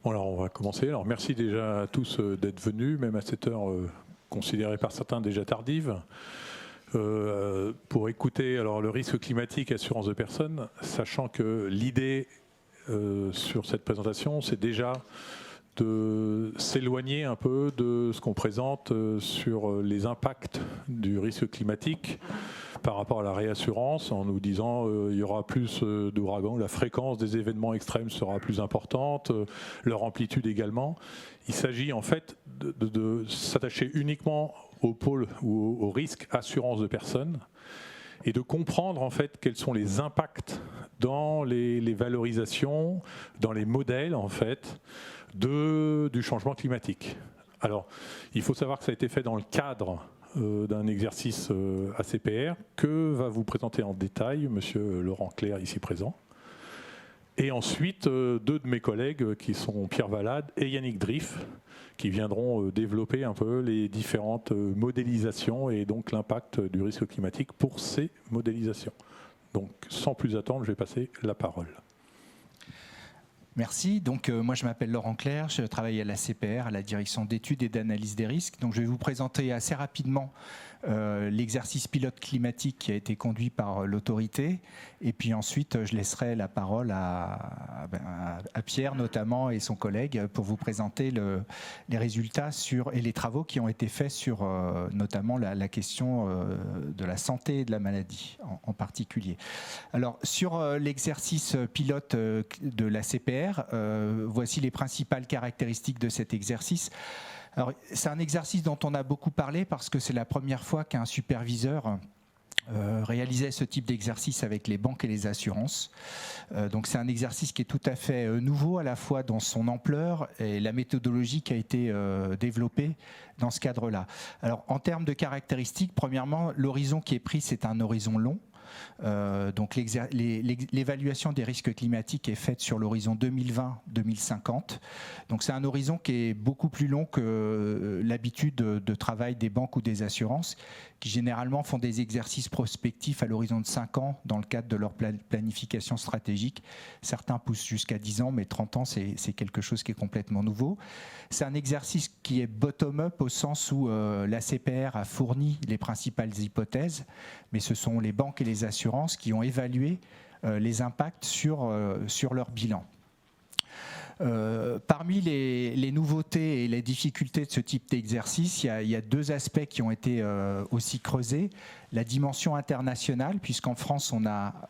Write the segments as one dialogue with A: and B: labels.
A: Bon, alors on va commencer. Alors merci déjà à tous d'être venus, même à cette heure considérée par certains déjà tardive, pour écouter alors, le risque climatique assurance de personnes, sachant que l'idée sur cette présentation, c'est déjà de s'éloigner un peu de ce qu'on présente sur les impacts du risque climatique par rapport à la réassurance, en nous disant il y aura plus d'ouragans, la fréquence des événements extrêmes sera plus importante, leur amplitude également. Il s'agit en fait de s'attacher uniquement au pôle ou au risque assurance de personnes et de comprendre en fait quels sont les impacts dans les valorisations, dans les modèles en fait du changement climatique. Alors, il faut savoir que ça a été fait dans le cadre d'un exercice ACPR que va vous présenter en détail Monsieur Laurent Clerc, ici présent. Et ensuite, deux de mes collègues qui sont Pierre Valade et Yannick Driff, qui viendront développer un peu les différentes modélisations et donc l'impact du risque climatique pour ces modélisations. Donc, sans plus attendre, je vais passer la parole.
B: Merci. Donc, moi, je m'appelle Laurent Clerc, je travaille à la CPR, à la direction d'études et d'analyse des risques. Donc, je vais vous présenter assez rapidement l'exercice pilote climatique qui a été conduit par l'autorité. Et puis ensuite, je laisserai la parole à Pierre notamment et son collègue pour vous présenter les résultats et les travaux qui ont été faits sur notamment la question de la santé et de la maladie en particulier. Alors, sur l'exercice pilote de la CPR, voici les principales caractéristiques de cet exercice. Alors, c'est un exercice dont on a beaucoup parlé parce que c'est la première fois qu'un superviseur réalisait ce type d'exercice avec les banques et les assurances. Donc c'est un exercice qui est tout à fait nouveau à la fois dans son ampleur et la méthodologie qui a été développée dans ce cadre-là. Alors en termes de caractéristiques, premièrement, l'horizon qui est pris, c'est un horizon long. Donc l'évaluation des risques climatiques est faite sur l'horizon 2020-2050. Donc c'est un horizon qui est beaucoup plus long que l'habitude de travail des banques ou des assurances, qui généralement font des exercices prospectifs à l'horizon de 5 ans dans le cadre de leur planification stratégique. Certains poussent jusqu'à 10 ans, mais 30 ans, c'est quelque chose qui est complètement nouveau. C'est un exercice qui est bottom-up au sens où la CPR a fourni les principales hypothèses, mais ce sont les banques et les assurances qui ont évalué les impacts sur leur bilan. Parmi les nouveautés et les difficultés de ce type d'exercice, il y a deux aspects qui ont été aussi creusés. La dimension internationale, puisqu'en France, on a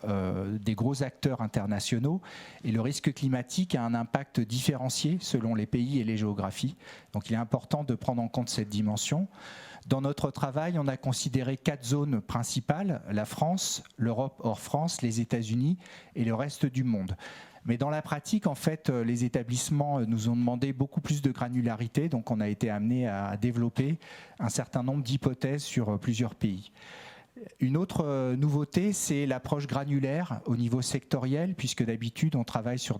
B: des gros acteurs internationaux et le risque climatique a un impact différencié selon les pays et les géographies. Donc il est important de prendre en compte cette dimension. Dans notre travail, on a considéré 4 zones principales, la France, l'Europe hors France, les États-Unis et le reste du monde. Mais dans la pratique, en fait, les établissements nous ont demandé beaucoup plus de granularité, donc on a été amené à développer un certain nombre d'hypothèses sur plusieurs pays. Une autre nouveauté, c'est l'approche granulaire au niveau sectoriel, puisque d'habitude, on travaille sur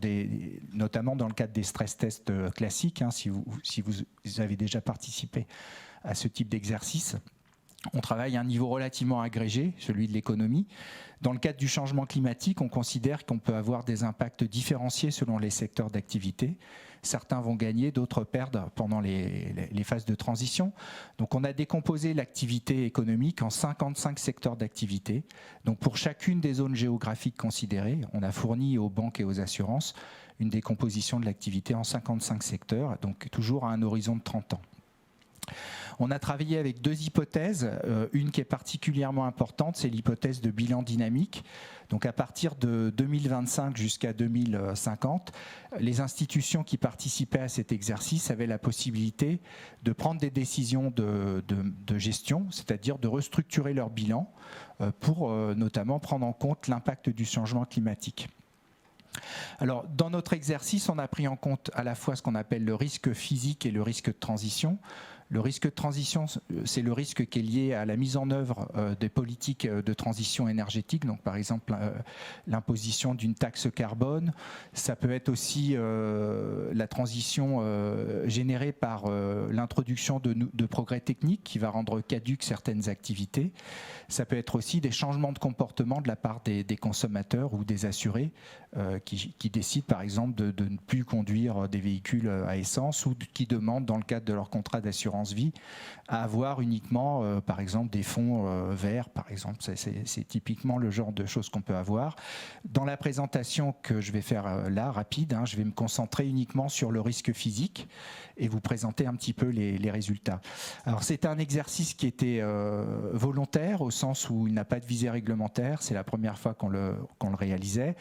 B: notamment dans le cadre des stress tests classiques, hein, si vous avez déjà participé à ce type d'exercice. On travaille à un niveau relativement agrégé, celui de l'économie. Dans le cadre du changement climatique, on considère qu'on peut avoir des impacts différenciés selon les secteurs d'activité. Certains vont gagner, d'autres perdre pendant les phases de transition. Donc on a décomposé l'activité économique en 55 secteurs d'activité. Donc pour chacune des zones géographiques considérées, on a fourni aux banques et aux assurances une décomposition de l'activité en 55 secteurs, donc toujours à un horizon de 30 ans. On a travaillé avec deux hypothèses, une qui est particulièrement importante, c'est l'hypothèse de bilan dynamique. Donc à partir de 2025 jusqu'à 2050, les institutions qui participaient à cet exercice avaient la possibilité de prendre des décisions de gestion, c'est-à-dire de restructurer leur bilan pour notamment prendre en compte l'impact du changement climatique. Alors, dans notre exercice, on a pris en compte à la fois ce qu'on appelle le risque physique et le risque de transition. Le risque de transition, c'est le risque qui est lié à la mise en œuvre des politiques de transition énergétique, donc par exemple l'imposition d'une taxe carbone. Ça peut être aussi la transition générée par l'introduction de progrès techniques qui va rendre caduques certaines activités. Ça peut être aussi des changements de comportement de la part des consommateurs ou des assurés qui décident par exemple de ne plus conduire des véhicules à essence ou qui demandent dans le cadre de leur contrat d'assurance vie à avoir uniquement par exemple des fonds verts par exemple. C'est typiquement le genre de choses qu'on peut avoir. Dans la présentation que je vais faire là, rapide, je vais me concentrer uniquement sur le risque physique et vous présenter un petit peu les résultats. Alors c'est un exercice qui était volontaire au sens où il n'a pas de visée réglementaire, c'est la première fois qu'on le réalisait.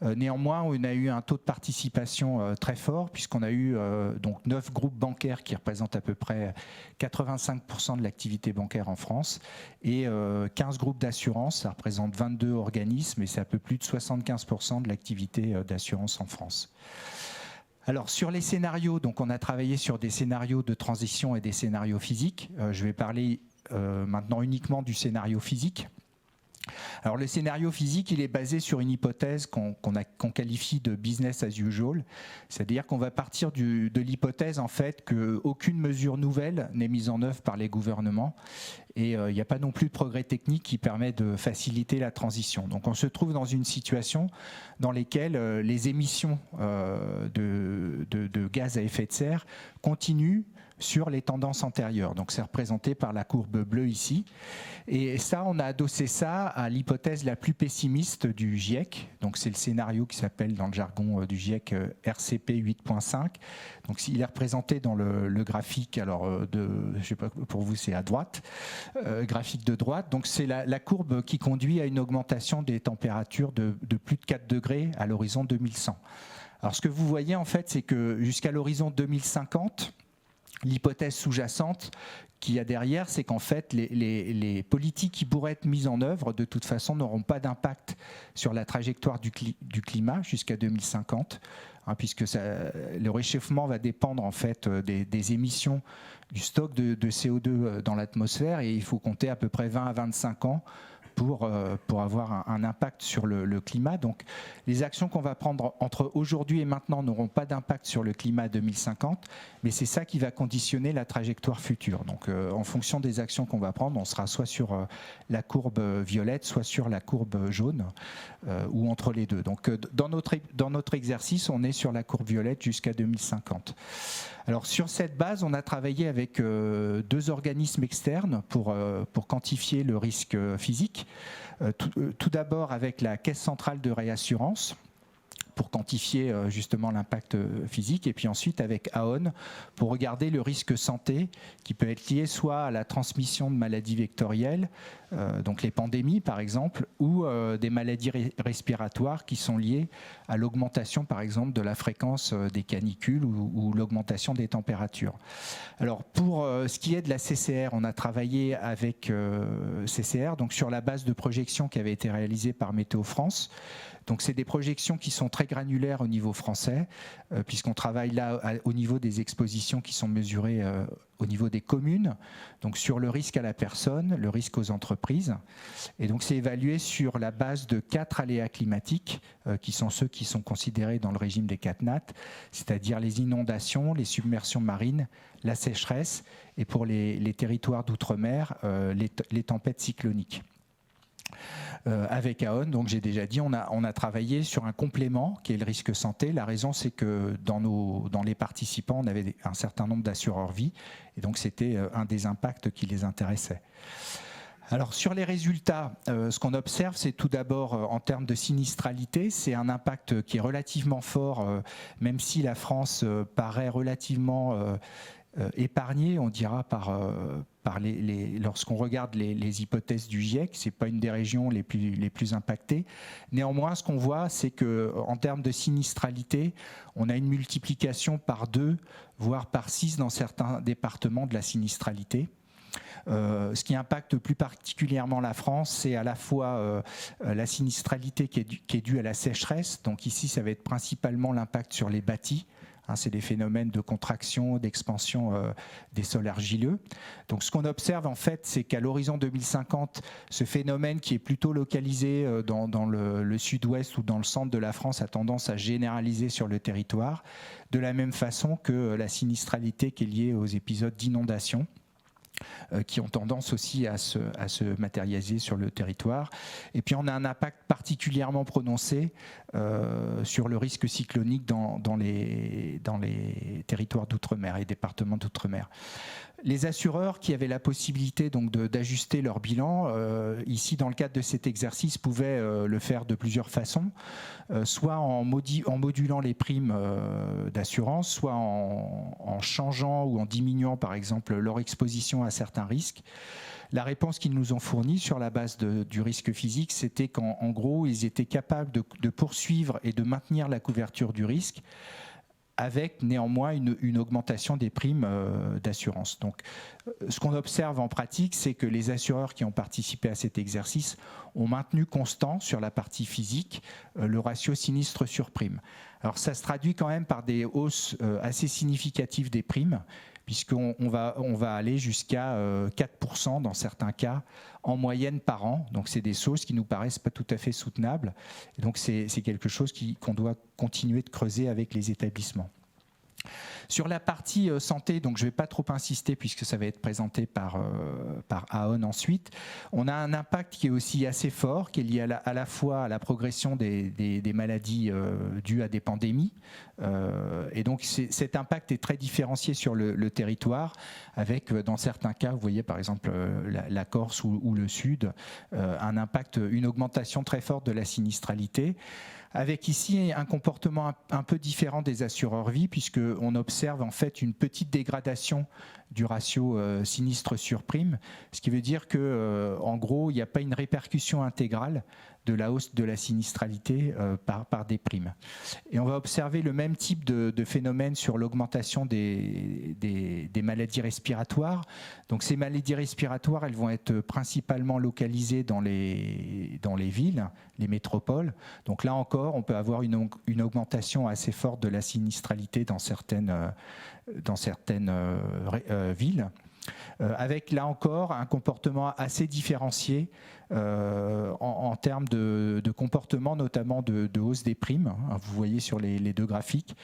B: Néanmoins, on a eu un taux de participation très fort puisqu'on a eu donc 9 groupes bancaires qui représentent à peu près 85% de l'activité bancaire en France et 15 groupes d'assurance, ça représente 22 organismes et c'est un peu plus de 75% de l'activité d'assurance en France. Alors sur les scénarios, donc on a travaillé sur des scénarios de transition et des scénarios physiques. Je vais parler maintenant uniquement du scénario physique. Alors le scénario physique, il est basé sur une hypothèse qu'on qualifie de business as usual, c'est-à-dire qu'on va partir de l'hypothèse en fait qu'aucune mesure nouvelle n'est mise en œuvre par les gouvernements et il n'y a pas non plus de progrès technique qui permet de faciliter la transition. Donc on se trouve dans une situation dans laquelle les émissions de gaz à effet de serre continuent sur les tendances antérieures. Donc c'est représenté par la courbe bleue ici. Et ça, on a adossé ça à l'hypothèse la plus pessimiste du GIEC. Donc c'est le scénario qui s'appelle dans le jargon du GIEC RCP 8.5. Donc il est représenté dans le graphique, alors je sais pas, pour vous c'est à droite, graphique de droite. Donc c'est la courbe qui conduit à une augmentation des températures de plus de 4 degrés à l'horizon 2100. Alors ce que vous voyez en fait, c'est que jusqu'à l'horizon 2050, l'hypothèse sous-jacente qu'il y a derrière, c'est qu'en fait, les politiques qui pourraient être mises en œuvre, de toute façon, n'auront pas d'impact sur la trajectoire du climat jusqu'à 2050, puisque le réchauffement va dépendre en fait des émissions du stock de CO2 dans l'atmosphère, et il faut compter à peu près 20 à 25 ans pour avoir un impact sur le climat. Donc les actions qu'on va prendre entre aujourd'hui et maintenant n'auront pas d'impact sur le climat à 2050, mais c'est ça qui va conditionner la trajectoire future. Donc en fonction des actions qu'on va prendre, on sera soit sur la courbe violette, soit sur la courbe jaune, ou entre les deux. Donc dans notre exercice, on est sur la courbe violette jusqu'à 2050. Alors sur cette base, on a travaillé avec 2 organismes externes pour quantifier le risque physique. Tout d'abord avec la Caisse centrale de réassurance pour quantifier justement l'impact physique, et puis ensuite avec Aon pour regarder le risque santé qui peut être lié soit à la transmission de maladies vectorielles, donc les pandémies par exemple, ou des maladies respiratoires qui sont liées à l'augmentation par exemple de la fréquence des canicules ou l'augmentation des températures. Alors pour ce qui est de la CCR, on a travaillé avec CCR, donc sur la base de projections qui avait été réalisée par Météo France. Donc c'est des projections qui sont très granulaires au niveau français, puisqu'on travaille là au niveau des expositions qui sont mesurées au niveau des communes, donc sur le risque à la personne, le risque aux entreprises. Et donc c'est évalué sur la base de 4 aléas climatiques, qui sont ceux qui sont considérés dans le régime des 4 NAT, c'est-à-dire les inondations, les submersions marines, la sécheresse, et pour les territoires d'outre-mer, les tempêtes cycloniques. Avec Aon, donc j'ai déjà dit, on a travaillé sur un complément qui est le risque santé. La raison, c'est que dans les participants, on avait un certain nombre d'assureurs vie, et donc c'était un des impacts qui les intéressait. Alors sur les résultats, ce qu'on observe, c'est tout d'abord en termes de sinistralité, c'est un impact qui est relativement fort, même si la France paraît relativement épargnée, on dira, lorsqu'on regarde les hypothèses du GIEC. C'est pas une des régions les plus impactées. Néanmoins, ce qu'on voit, c'est qu'en termes de sinistralité, on a une multiplication par 2, voire par 6 dans certains départements de la sinistralité. Ce qui impacte plus particulièrement la France, c'est à la fois la sinistralité qui est due à la sécheresse. Donc ici, ça va être principalement l'impact sur les bâtis, C'est des phénomènes de contraction, d'expansion des sols argileux. Donc ce qu'on observe en fait, c'est qu'à l'horizon 2050, ce phénomène qui est plutôt localisé dans le sud-ouest ou dans le centre de la France a tendance à généraliser sur le territoire, de la même façon que la sinistralité qui est liée aux épisodes d'inondation, qui ont tendance aussi à se matérialiser sur le territoire. Et puis on a un impact particulièrement prononcé sur le risque cyclonique dans les territoires d'outre-mer et départements d'outre-mer. Les assureurs qui avaient la possibilité donc d'ajuster leur bilan, ici dans le cadre de cet exercice, pouvaient le faire de plusieurs façons, soit en modulant les primes d'assurance, soit en changeant ou en diminuant par exemple leur exposition à certains risques. La réponse qu'ils nous ont fournie sur la base du risque physique, c'était qu'en gros, ils étaient capables de poursuivre et de maintenir la couverture du risque, avec néanmoins une augmentation des primes d'assurance. Donc, ce qu'on observe en pratique, c'est que les assureurs qui ont participé à cet exercice ont maintenu constant sur la partie physique le ratio sinistre sur prime. Alors, ça se traduit quand même par des hausses assez significatives des primes, puisqu'on va aller jusqu'à 4% dans certains cas en moyenne par an. Donc c'est des choses qui nous paraissent pas tout à fait soutenables. Et donc c'est quelque chose qu'on doit continuer de creuser avec les établissements. Sur la partie santé, donc je ne vais pas trop insister puisque ça va être présenté par Aon ensuite. On a un impact qui est aussi assez fort, qui est lié à la fois à la progression des maladies dues à des pandémies. Et donc cet impact est très différencié sur le territoire, avec dans certains cas, vous voyez par exemple la Corse ou le Sud, un impact, une augmentation très forte de la sinistralité, avec ici un comportement un peu différent des assureurs vie, puisqu'on observe en fait une petite dégradation du ratio sinistre sur prime, ce qui veut dire qu'en gros, il n'y a pas une répercussion intégrale de la hausse de la sinistralité par des primes. Et on va observer le même type de phénomène sur l'augmentation des maladies respiratoires. Donc ces maladies respiratoires, elles vont être principalement localisées dans les villes, les métropoles. Donc là encore, on peut avoir une augmentation assez forte de la sinistralité dans certaines villes. Avec là encore un comportement assez différencié en termes de comportement, notamment de hausse des primes. Vous voyez sur les deux graphiques.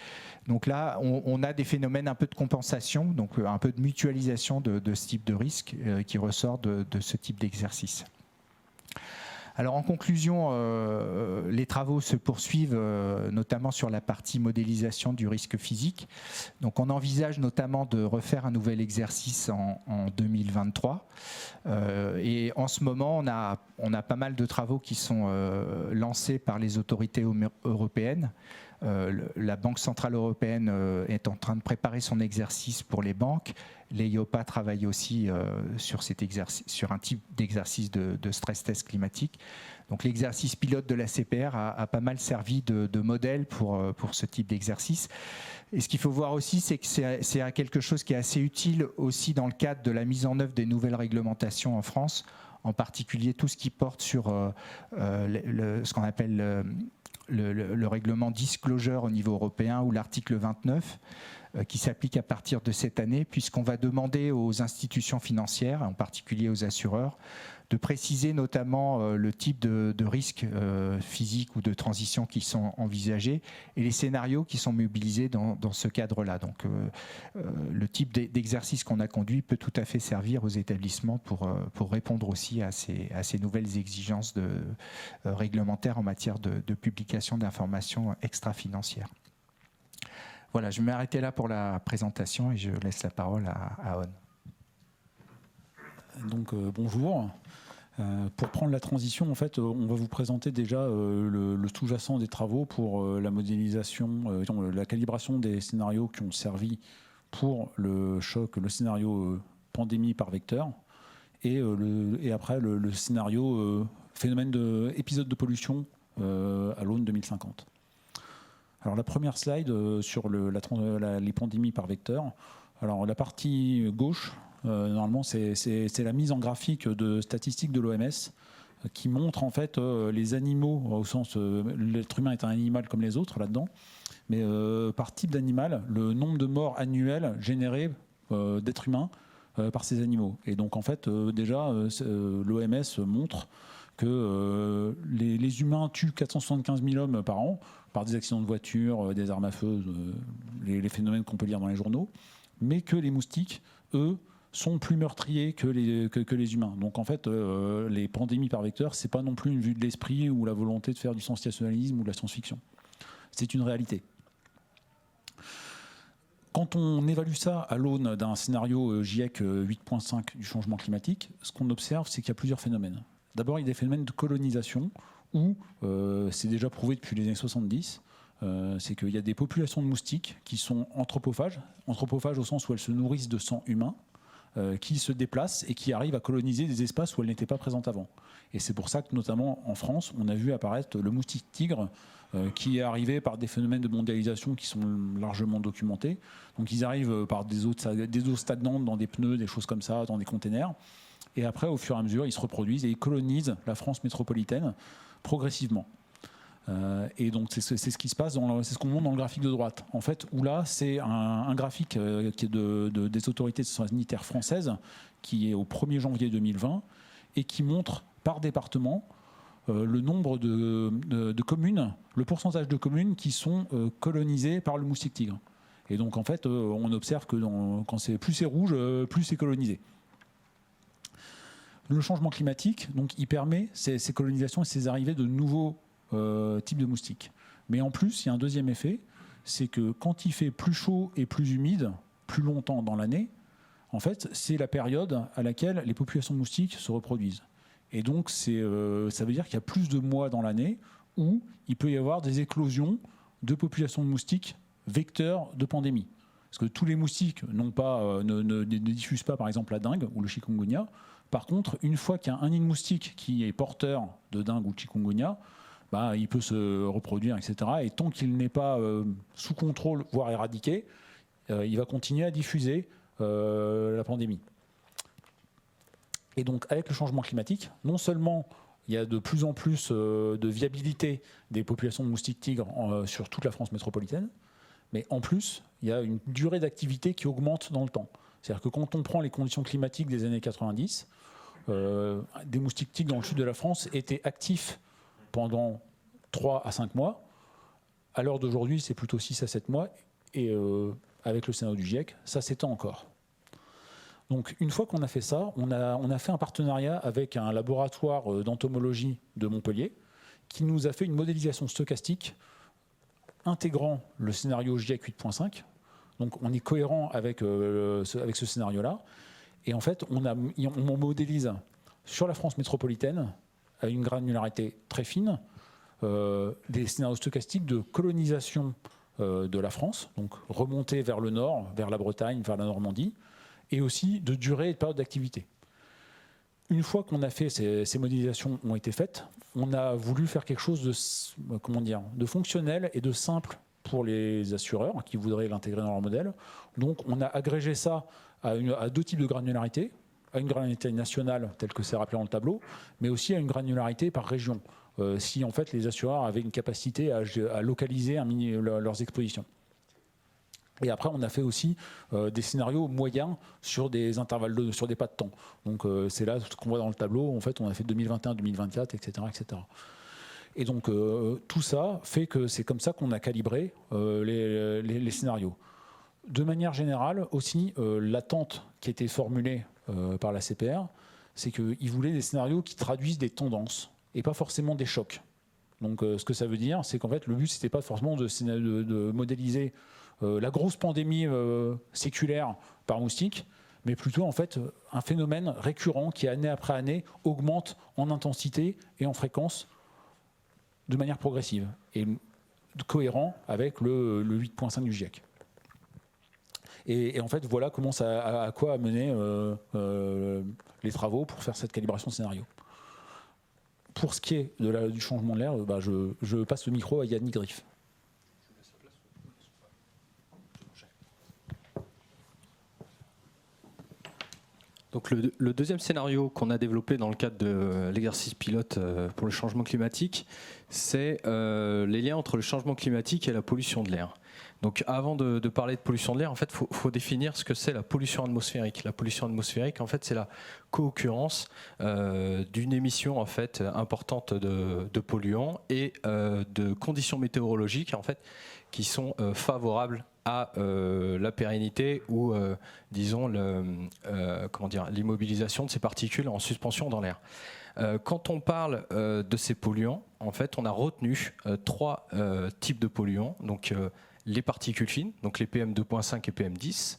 B: Donc là, on a des phénomènes un peu de compensation, donc un peu de mutualisation de ce type de risque qui ressort de ce type d'exercice. Alors en conclusion, les travaux se poursuivent notamment sur la partie modélisation du risque physique. Donc on envisage notamment de refaire un nouvel exercice en 2023. Et en ce moment, on a pas mal de travaux qui sont lancés par les autorités européennes. La Banque centrale européenne est en train de préparer son exercice pour les banques. L'EIOPA travaille aussi sur un type d'exercice de stress test climatique. Donc l'exercice pilote de la CPR a pas mal servi de modèle pour ce type d'exercice. Et ce qu'il faut voir aussi, c'est que c'est quelque chose qui est assez utile aussi dans le cadre de la mise en œuvre des nouvelles réglementations en France, en particulier tout ce qui porte sur ce qu'on appelle le règlement disclosure au niveau européen ou l'article 29 qui s'applique à partir de cette année, puisqu'on va demander aux institutions financières, en particulier aux assureurs, de préciser notamment le type de risques physiques ou de transition qui sont envisagés et les scénarios qui sont mobilisés dans ce cadre-là. Donc le type d'exercice qu'on a conduit peut tout à fait servir aux établissements pour répondre aussi à ces nouvelles exigences réglementaires en matière de publication d'informations extra-financières. Voilà, je vais m'arrêter là pour la présentation et je laisse la parole à On.
C: Donc bonjour. Pour prendre la transition, en fait, on va vous présenter déjà le sous-jacent des travaux pour la modélisation, la calibration des scénarios qui ont servi pour le choc, le scénario pandémie par vecteur, et après le scénario phénomène épisode de pollution à l'aune 2050. Alors la première slide sur les pandémies par vecteur. Alors la partie gauche, normalement c'est la mise en graphique de statistiques de l'OMS qui montre en fait les animaux, au sens l'être humain est un animal comme les autres là-dedans, mais par type d'animal, le nombre de morts annuels générés d'êtres humains par ces animaux. Et donc en fait, déjà, l'OMS montre que les humains tuent 475 000 hommes par an par des accidents de voiture, des armes à feu, les phénomènes qu'on peut lire dans les journaux, mais que les moustiques, eux, sont plus meurtriers que les humains. Donc en fait, les pandémies par vecteur, c'est pas non plus une vue de l'esprit ou la volonté de faire du sensationnalisme ou de la science-fiction. C'est une réalité. Quand on évalue ça à l'aune d'un scénario GIEC 8.5 du changement climatique, ce qu'on observe, c'est qu'il y a plusieurs phénomènes. D'abord, il y a des phénomènes de colonisation où, c'est déjà prouvé depuis les années 70, c'est qu'il y a des populations de moustiques qui sont anthropophages au sens où elles se nourrissent de sang humain, qui se déplacent et qui arrivent à coloniser des espaces où elles n'étaient pas présentes avant. Et c'est pour ça que, notamment en France, on a vu apparaître le moustique tigre, qui est arrivé par des phénomènes de mondialisation qui sont largement documentés. Donc ils arrivent par des eaux stagnantes dans des pneus, des choses comme ça, dans des containers. Et après, au fur et à mesure, ils se reproduisent et ils colonisent la France métropolitaine progressivement. Et donc c'est ce qui se passe, c'est ce qu'on montre dans le graphique de droite. En fait, où là, c'est un graphique qui est des autorités sanitaires françaises, qui est au 1er janvier 2020, et qui montre par département le nombre de communes, le pourcentage de communes qui sont colonisées par le moustique tigre. Et donc en fait, on observe que quand plus c'est rouge, plus c'est colonisé. Le changement climatique, donc, il permet ces colonisations et ces arrivées de nouveaux types de moustiques. Mais en plus, il y a un deuxième effet, c'est que quand il fait plus chaud et plus humide, plus longtemps dans l'année, en fait, c'est la période à laquelle les populations de moustiques se reproduisent. Et donc, ça veut dire qu'il y a plus de mois dans l'année où il peut y avoir des éclosions de populations de moustiques vecteurs de pandémie. Parce que tous les moustiques ne diffusent pas, par exemple, la dengue ou le chikungunya. Par contre, une fois qu'il y a un nid de moustique qui est porteur de dengue ou de chikungunya, il peut se reproduire, etc. Et tant qu'il n'est pas sous contrôle, voire éradiqué, il va continuer à diffuser la pandémie. Et donc, avec le changement climatique, non seulement il y a de plus en plus de viabilité des populations de moustiques tigres sur toute la France métropolitaine, mais en plus, il y a une durée d'activité qui augmente dans le temps. C'est-à-dire que quand on prend les conditions climatiques des années 90, des moustiques tigres dans le sud de la France étaient actifs pendant 3 à 5 mois. À l'heure d'aujourd'hui, c'est plutôt 6 à 7 mois. Et avec le scénario du GIEC, ça s'étend encore. Donc, une fois qu'on a fait ça, on a fait un partenariat avec un laboratoire d'entomologie de Montpellier qui nous a fait une modélisation stochastique intégrant le scénario GIEC 8.5. Donc, on est cohérent avec ce scénario-là. Et en fait, on modélise sur la France métropolitaine, à une granularité très fine, des scénarios stochastiques de colonisation de la France, donc remonter vers le nord, vers la Bretagne, vers la Normandie, et aussi de durée et de période d'activité. Une fois qu'on a fait ces modélisations ont été faites, on a voulu faire quelque chose de fonctionnel et de simple pour les assureurs qui voudraient l'intégrer dans leur modèle. Donc on a agrégé ça à 2 types de granularité, à une granularité nationale telle que c'est rappelé dans le tableau, mais aussi à une granularité par région, si en fait les assureurs avaient une capacité à localiser leurs expositions. Et après, on a fait aussi des scénarios moyens sur des intervalles, sur des pas de temps. Donc c'est là ce qu'on voit dans le tableau. En fait, on a fait 2021, 2024, etc., etc. Et donc tout ça fait que c'est comme ça qu'on a calibré les scénarios. De manière générale aussi, l'attente qui était formulée par la CPR, c'est qu'ils voulaient des scénarios qui traduisent des tendances et pas forcément des chocs. Donc ce que ça veut dire, c'est qu'en fait le but c'était pas forcément de modéliser la grosse pandémie séculaire par moustique, mais plutôt en fait un phénomène récurrent qui année après année augmente en intensité et en fréquence de manière progressive et cohérent avec le 8.5 du GIEC. Et en fait, voilà comment à quoi a mené les travaux pour faire cette calibration de scénario. Pour ce qui est du changement de l'air, je passe le micro à Yannick Griff.
D: Donc le deuxième scénario qu'on a développé dans le cadre de l'exercice pilote pour le changement climatique, c'est les liens entre le changement climatique et la pollution de l'air. Donc avant de parler de pollution de l'air, en fait, faut définir ce que c'est la pollution atmosphérique. La pollution atmosphérique, en fait, c'est la co-occurrence d'une émission en fait importante de polluants et de conditions météorologiques en fait qui sont favorables à la pérennité ou disons l'immobilisation de ces particules en suspension dans l'air. Quand on parle de ces polluants, en fait, on a retenu trois types de polluants. Donc les particules fines, donc les PM2.5 et PM10,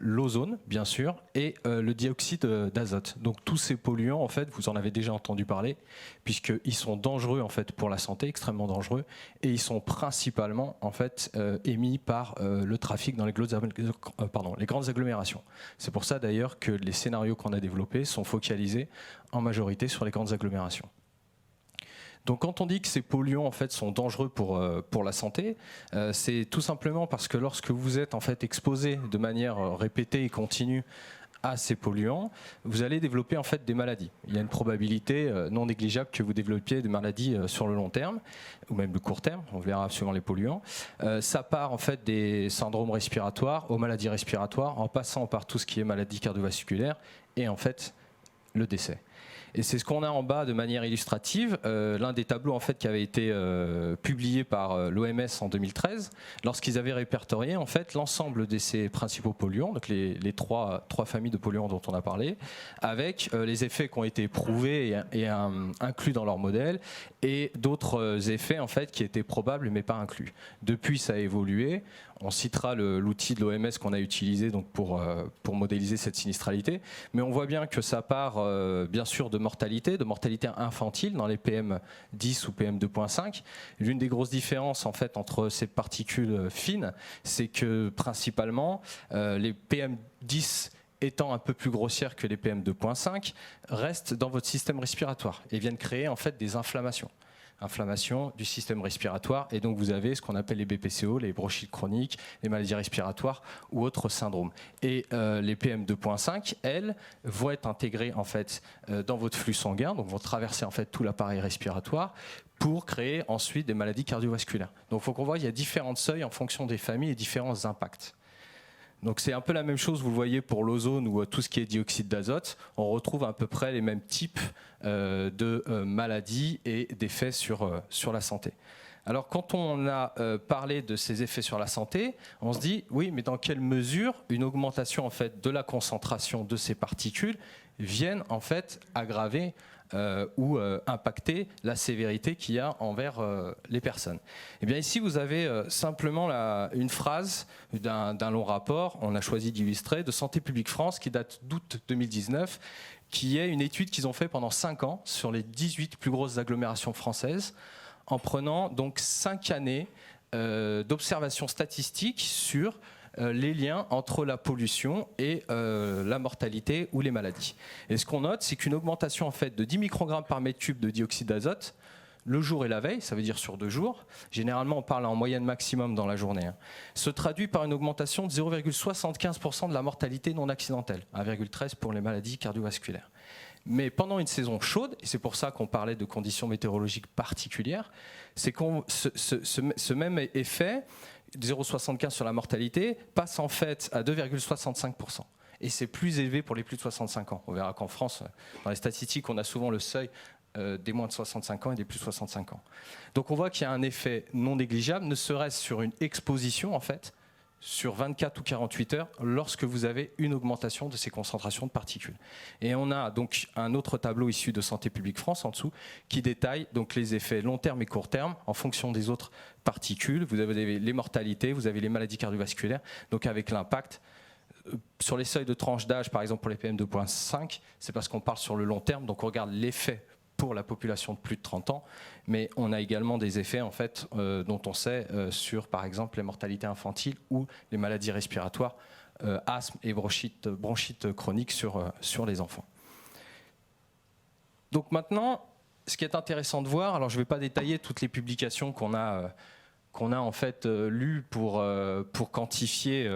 D: l'ozone bien sûr, et le dioxyde d'azote. Donc tous ces polluants, en fait, vous en avez déjà entendu parler, puisqu'ils sont dangereux en fait pour la santé, extrêmement dangereux, et ils sont principalement en fait émis par le trafic dans les grandes agglomérations. C'est pour ça d'ailleurs que les scénarios qu'on a développés sont focalisés en majorité sur les grandes agglomérations. Donc quand on dit que ces polluants en fait sont dangereux pour la santé, c'est tout simplement parce que lorsque vous êtes en fait exposé de manière répétée et continue à ces polluants, vous allez développer en fait des maladies. Il y a une probabilité non négligeable que vous développiez des maladies sur le long terme ou même le court terme, on verra suivant les polluants. Ça part en fait des syndromes respiratoires aux maladies respiratoires en passant par tout ce qui est maladie cardiovasculaire et en fait le décès. Et c'est ce qu'on a en bas de manière illustrative, l'un des tableaux en fait qui avait été publié par l'OMS en 2013, lorsqu'ils avaient répertorié en fait l'ensemble de ces principaux polluants, donc les trois familles de polluants dont on a parlé, avec les effets qui ont été prouvés et inclus dans leur modèle, et d'autres effets en fait qui étaient probables mais pas inclus. Depuis, ça a évolué. On citera l'outil de l'OMS qu'on a utilisé donc pour modéliser cette sinistralité, mais on voit bien que ça part bien sûr de mortalité infantile dans les PM10 ou PM2.5. L'une des grosses différences en fait entre ces particules fines, c'est que principalement les PM10 étant un peu plus grossières que les PM2.5, restent dans votre système respiratoire et viennent créer en fait des inflammations du système respiratoire, et donc vous avez ce qu'on appelle les BPCO, les bronchites chroniques, les maladies respiratoires ou autres syndromes. Et les PM2.5, elles, vont être intégrées en fait dans votre flux sanguin, donc vont traverser en fait tout l'appareil respiratoire pour créer ensuite des maladies cardiovasculaires. Donc il faut qu'on voit qu'il y a différents seuils en fonction des familles et différents impacts. Donc c'est un peu la même chose, vous le voyez pour l'ozone ou tout ce qui est dioxyde d'azote, on retrouve à peu près les mêmes types de maladies et d'effets sur la santé. Alors quand on a parlé de ces effets sur la santé, on se dit oui, mais dans quelle mesure une augmentation en fait de la concentration de ces particules viennent en fait aggraver ou impacter la sévérité qu'il y a envers les personnes. Et bien ici vous avez simplement une phrase d'un long rapport, on a choisi d'illustrer, de Santé publique France qui date d'août 2019, qui est une étude qu'ils ont fait pendant 5 ans sur les 18 plus grosses agglomérations françaises, en prenant donc 5 années d'observation statistique sur les liens entre la pollution et la mortalité ou les maladies. Et ce qu'on note, c'est qu'une augmentation en fait de 10 microgrammes par mètre cube de dioxyde d'azote le jour et la veille, ça veut dire sur 2 jours, généralement on parle en moyenne maximum dans la journée, se traduit par une augmentation de 0,75% de la mortalité non accidentelle, 1,13% pour les maladies cardiovasculaires. Mais pendant une saison chaude, et c'est pour ça qu'on parlait de conditions météorologiques particulières, c'est qu'on ce même effet, 0,75 sur la mortalité, passe en fait à 2,65%. Et c'est plus élevé pour les plus de 65 ans. On verra qu'en France, dans les statistiques, on a souvent le seuil des moins de 65 ans et des plus de 65 ans. Donc on voit qu'il y a un effet non négligeable, ne serait-ce sur une exposition en fait, sur 24 ou 48 heures, lorsque vous avez une augmentation de ces concentrations de particules. Et on a donc un autre tableau issu de Santé publique France en dessous, qui détaille donc les effets long terme et court terme en fonction des autres particules. Vous avez les mortalités, vous avez les maladies cardiovasculaires, donc avec l'impact. Sur les seuils de tranche d'âge, par exemple pour les PM2.5, c'est parce qu'on parle sur le long terme, donc on regarde l'effet pour la population de plus de 30 ans, mais on a également des effets en fait, dont on sait sur par exemple les mortalités infantiles ou les maladies respiratoires, asthme et bronchite chronique sur les enfants. Donc maintenant, ce qui est intéressant de voir, alors je ne vais pas détailler toutes les publications qu'on a qu'on a en fait lu pour quantifier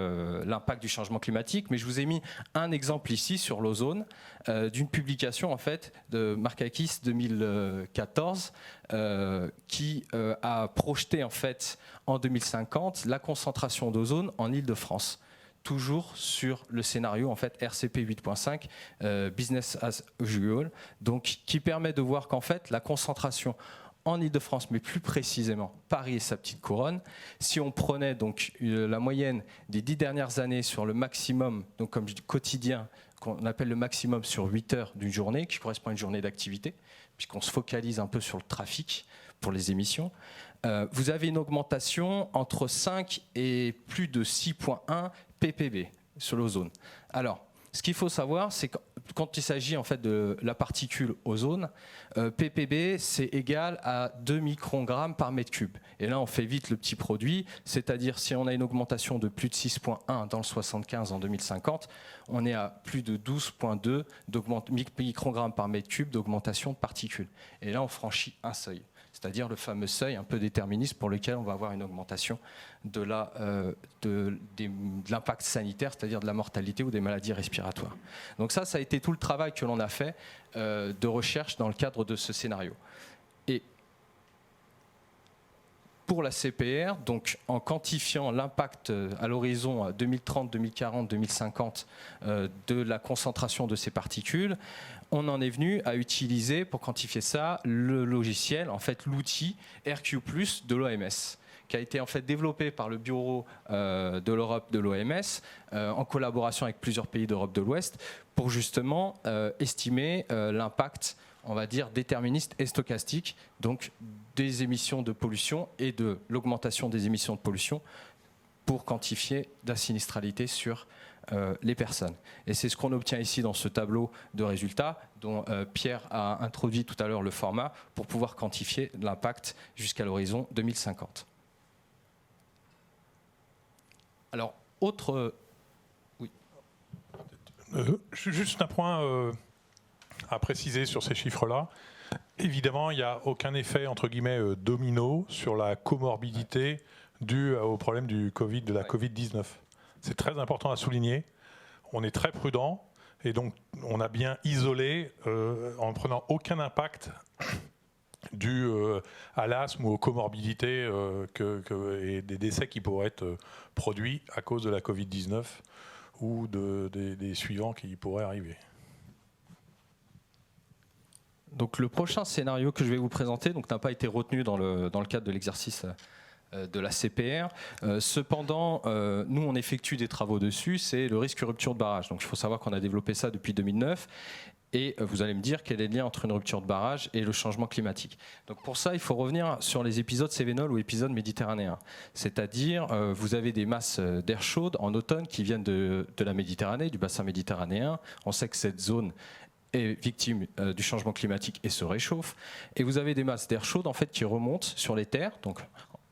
D: l'impact du changement climatique, mais je vous ai mis un exemple ici sur l'ozone d'une publication en fait de Markakis 2014 qui a projeté en fait en 2050 la concentration d'ozone en Île-de-France, toujours sur le scénario en fait RCP 8.5 Business as usual, donc qui permet de voir qu'en fait la concentration en Île-de-France, mais plus précisément Paris et sa petite couronne, si on prenait donc la moyenne des 10 dernières années sur le maximum, donc comme je dis quotidien, qu'on appelle le maximum sur 8 heures d'une journée, qui correspond à une journée d'activité, puisqu'on se focalise un peu sur le trafic pour les émissions, vous avez une augmentation entre 5 et plus de 6,1 ppb sur l'ozone. Alors, ce qu'il faut savoir, c'est que quand il s'agit en fait de la particule ozone, ppb c'est égal à 2 microgrammes par mètre cube. Et là, on fait vite le petit produit, c'est-à-dire si on a une augmentation de plus de 6,1 dans le 75 en 2050, on est à plus de 12,2 microgrammes par mètre cube d'augmentation de particules. Et là, on franchit un seuil, c'est-à-dire le fameux seuil un peu déterministe pour lequel on va avoir une augmentation de l'impact sanitaire, c'est-à-dire de la mortalité ou des maladies respiratoires. Donc ça a été tout le travail que l'on a fait de recherche dans le cadre de ce scénario. Et pour la CPR, donc en quantifiant l'impact à l'horizon 2030, 2040, 2050 de la concentration de ces particules, on en est venu à utiliser pour quantifier ça le logiciel, en fait l'outil RQ+ de l'OMS, qui a été en fait développé par le bureau de l'Europe de l'OMS en collaboration avec plusieurs pays d'Europe de l'Ouest pour justement estimer l'impact, on va dire, déterministe et stochastique, donc des émissions de pollution et de l'augmentation des émissions de pollution pour quantifier la sinistralité sur les personnes. Et c'est ce qu'on obtient ici dans ce tableau de résultats dont Pierre a introduit tout à l'heure le format pour pouvoir quantifier l'impact jusqu'à l'horizon 2050. Alors, oui.
A: Juste un point à préciser sur ces chiffres-là. Évidemment, il n'y a aucun effet, entre guillemets, domino sur la comorbidité due au problème du Covid, de la Covid-19. C'est très important à souligner. On est très prudent et donc on a bien isolé en ne prenant aucun impact dû à l'asthme ou aux comorbidités et des décès qui pourraient être produits à cause de la Covid-19 ou des suivants qui pourraient arriver.
D: Donc le prochain scénario que je vais vous présenter n'a pas été retenu dans le cadre de l'exercice de la CPR. Cependant, nous on effectue des travaux dessus, c'est le risque rupture de barrage. Donc il faut savoir qu'on a développé ça depuis 2009. Et vous allez me dire quel est le lien entre une rupture de barrage et le changement climatique. Donc pour ça, il faut revenir sur les épisodes Cévenol ou épisodes méditerranéens. C'est-à-dire, vous avez des masses d'air chaude en automne qui viennent de la Méditerranée, du bassin méditerranéen. On sait que cette zone est victime du changement climatique et se réchauffe. Et vous avez des masses d'air chaude en fait, qui remontent sur les terres, donc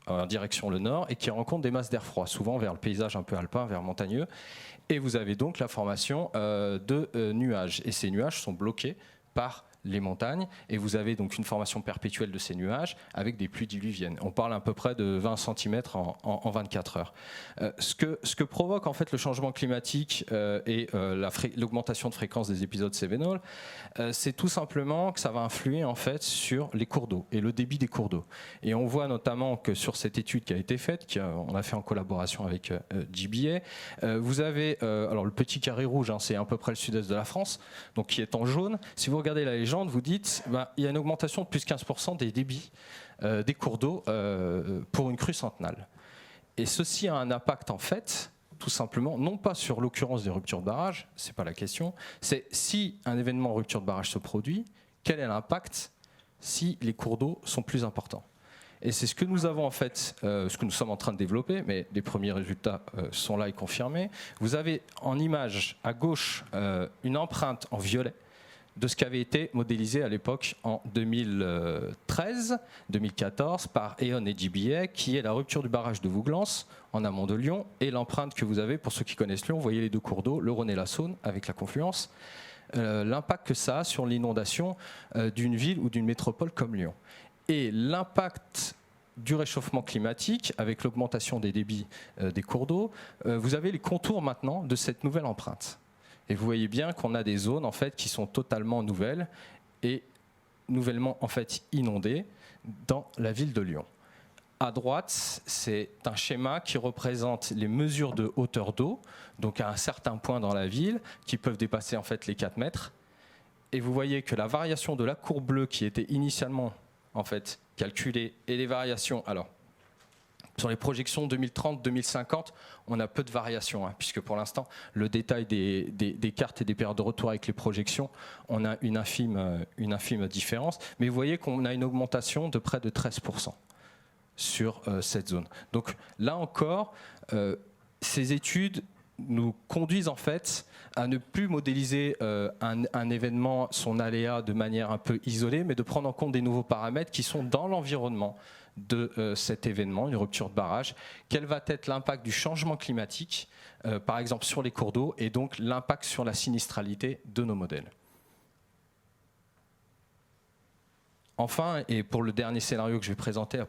D: en direction le nord, et qui rencontrent des masses d'air froid, souvent vers le paysage un peu alpin, vers montagneux. Et vous avez donc la formation de nuages. Et ces nuages sont bloqués par les montagnes. Et vous avez donc une formation perpétuelle de ces nuages avec des pluies diluviennes. On parle à peu près de 20 cm en 24 heures. Ce que provoque en fait le changement climatique et l'augmentation de fréquence des épisodes Cévenol, c'est tout simplement que ça va influer en fait sur les cours d'eau et le débit des cours d'eau. Et on voit notamment que sur cette étude qui a été faite, qu'on a fait en collaboration avec GBA, vous avez alors le petit carré rouge, hein, c'est à peu près le sud-est de la France, donc qui est en jaune. Si vous regardez la légende, vous dites il y a une augmentation de plus de 15% des débits des cours d'eau pour une crue centennale. Et ceci a un impact en fait, tout simplement, non pas sur l'occurrence des ruptures de barrage, c'est pas la question, c'est si un événement rupture de barrage se produit, quel est l'impact si les cours d'eau sont plus importants. Et c'est ce que nous avons en fait, ce que nous sommes en train de développer, mais les premiers résultats sont là et confirmés. Vous avez en image à gauche une empreinte en violet de ce qui avait été modélisé à l'époque en 2013-2014 par E.ON et GBA, qui est la rupture du barrage de Vouglans en amont de Lyon, et l'empreinte que vous avez, pour ceux qui connaissent Lyon, vous voyez les deux cours d'eau, le Rhône et la Saône, avec la confluence, l'impact que ça a sur l'inondation d'une ville ou d'une métropole comme Lyon. Et l'impact du réchauffement climatique, avec l'augmentation des débits des cours d'eau, vous avez les contours maintenant de cette nouvelle empreinte. Et vous voyez bien qu'on a des zones en fait, qui sont totalement nouvelles et nouvellement en fait, inondées dans la ville de Lyon. À droite, c'est un schéma qui représente les mesures de hauteur d'eau, donc à un certain point dans la ville, qui peuvent dépasser en fait, les 4 mètres. Et vous voyez que la variation de la courbe bleue qui était initialement en fait, calculée et les variations, alors sur les projections 2030-2050, on a peu de variations, puisque pour l'instant, le détail des cartes et des périodes de retour avec les projections, on a une infime différence. Mais vous voyez qu'on a une augmentation de près de 13% sur cette zone. Donc là encore, ces études nous conduisent en fait à ne plus modéliser un événement, son aléa de manière un peu isolée, mais de prendre en compte des nouveaux paramètres qui sont dans l'environnement de cet événement, une rupture de barrage. Quel va être l'impact du changement climatique, par exemple sur les cours d'eau, et donc l'impact sur la sinistralité de nos modèles. Enfin, et pour le dernier scénario que je vais présenter,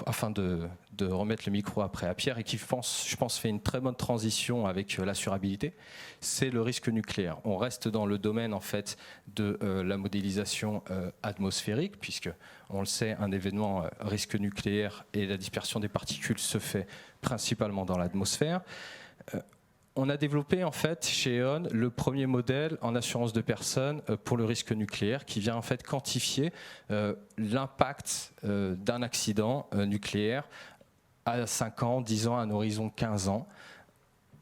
D: afin de remettre le micro après à Pierre, et qui, je pense, fait une très bonne transition avec l'assurabilité, c'est le risque nucléaire. On reste dans le domaine en fait, de la modélisation atmosphérique, puisque, on le sait, un événement risque nucléaire et la dispersion des particules se fait principalement dans l'atmosphère. On a développé en fait chez E.ON le premier modèle en assurance de personnes pour le risque nucléaire qui vient en fait quantifier l'impact d'un accident nucléaire à 5 ans, 10 ans, à un horizon 15 ans.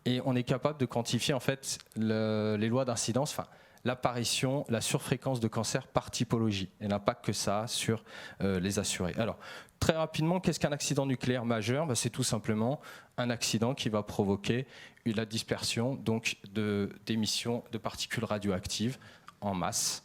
D: Et on est capable de quantifier en fait les lois d'incidence, enfin l'apparition, la surfréquence de cancer par typologie et l'impact que ça a sur les assurés. Alors, très rapidement, qu'est-ce qu'un accident nucléaire majeur ? C'est tout simplement un accident qui va provoquer la dispersion donc d'émissions de particules radioactives en masse.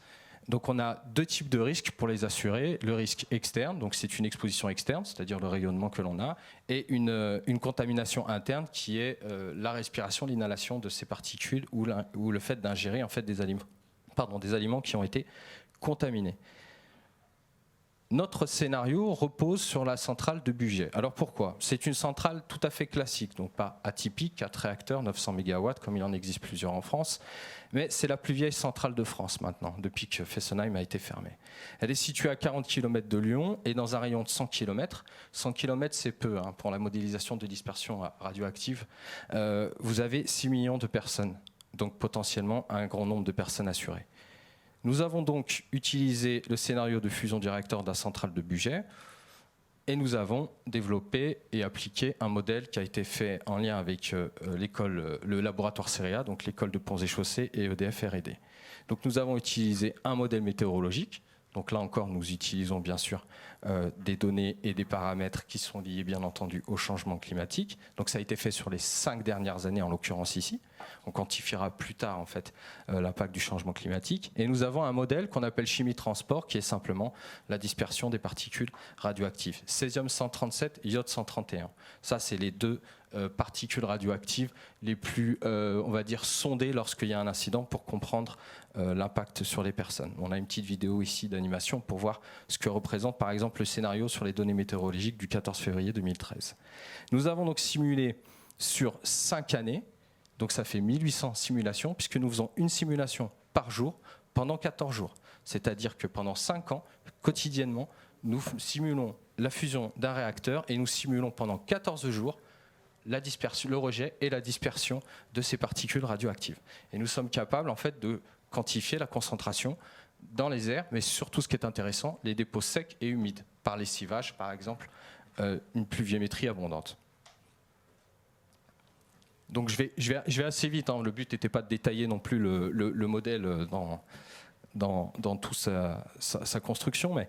D: Donc on a 2 types de risques pour les assurés. Le risque externe, donc c'est une exposition externe, c'est-à-dire le rayonnement que l'on a, et une contamination interne qui est la respiration, l'inhalation de ces particules ou le fait d'ingérer en fait, des aliments qui ont été contaminés. Notre scénario repose sur la centrale de Bugey. Alors pourquoi ? C'est une centrale tout à fait classique, donc pas atypique, 4 réacteurs, 900 MW, comme il en existe plusieurs en France, mais c'est la plus vieille centrale de France maintenant, depuis que Fessenheim a été fermée. Elle est située à 40 km de Lyon et dans un rayon de 100 km. 100 km, c'est peu pour la modélisation de dispersion radioactive. Vous avez 6 millions de personnes, donc potentiellement un grand nombre de personnes assurées. Nous avons donc utilisé le scénario de fusion du réacteur de la centrale de Bugey et nous avons développé et appliqué un modèle qui a été fait en lien avec le laboratoire CEREA, donc l'école de Ponts et Chaussées et EDF R&D. Donc nous avons utilisé un modèle météorologique. Donc là encore, nous utilisons bien sûr des données et des paramètres qui sont liés bien entendu au changement climatique. Donc ça a été fait sur les 5 dernières années, en l'occurrence ici. On quantifiera plus tard en fait l'impact du changement climatique. Et nous avons un modèle qu'on appelle chimie transport, qui est simplement la dispersion des particules radioactives. Césium-137, iode-131. Ça, c'est les 2 particules radioactives les plus, on va dire, sondées lorsqu'il y a un incident pour comprendre l'impact sur les personnes. On a une petite vidéo ici d'animation pour voir ce que représente par exemple le scénario sur les données météorologiques du 14 février 2013. Nous avons donc simulé sur 5 années, donc ça fait 1800 simulations, puisque nous faisons une simulation par jour pendant 14 jours. C'est-à-dire que pendant 5 ans, quotidiennement, nous simulons la fusion d'un réacteur et nous simulons pendant 14 jours la dispersion, le rejet et la dispersion de ces particules radioactives. Et nous sommes capables en fait de quantifier la concentration dans les airs, mais surtout ce qui est intéressant, les dépôts secs et humides, par lessivage par exemple, une pluviométrie abondante. Donc je vais assez vite, le but n'était pas de détailler non plus le modèle dans toute sa construction, mais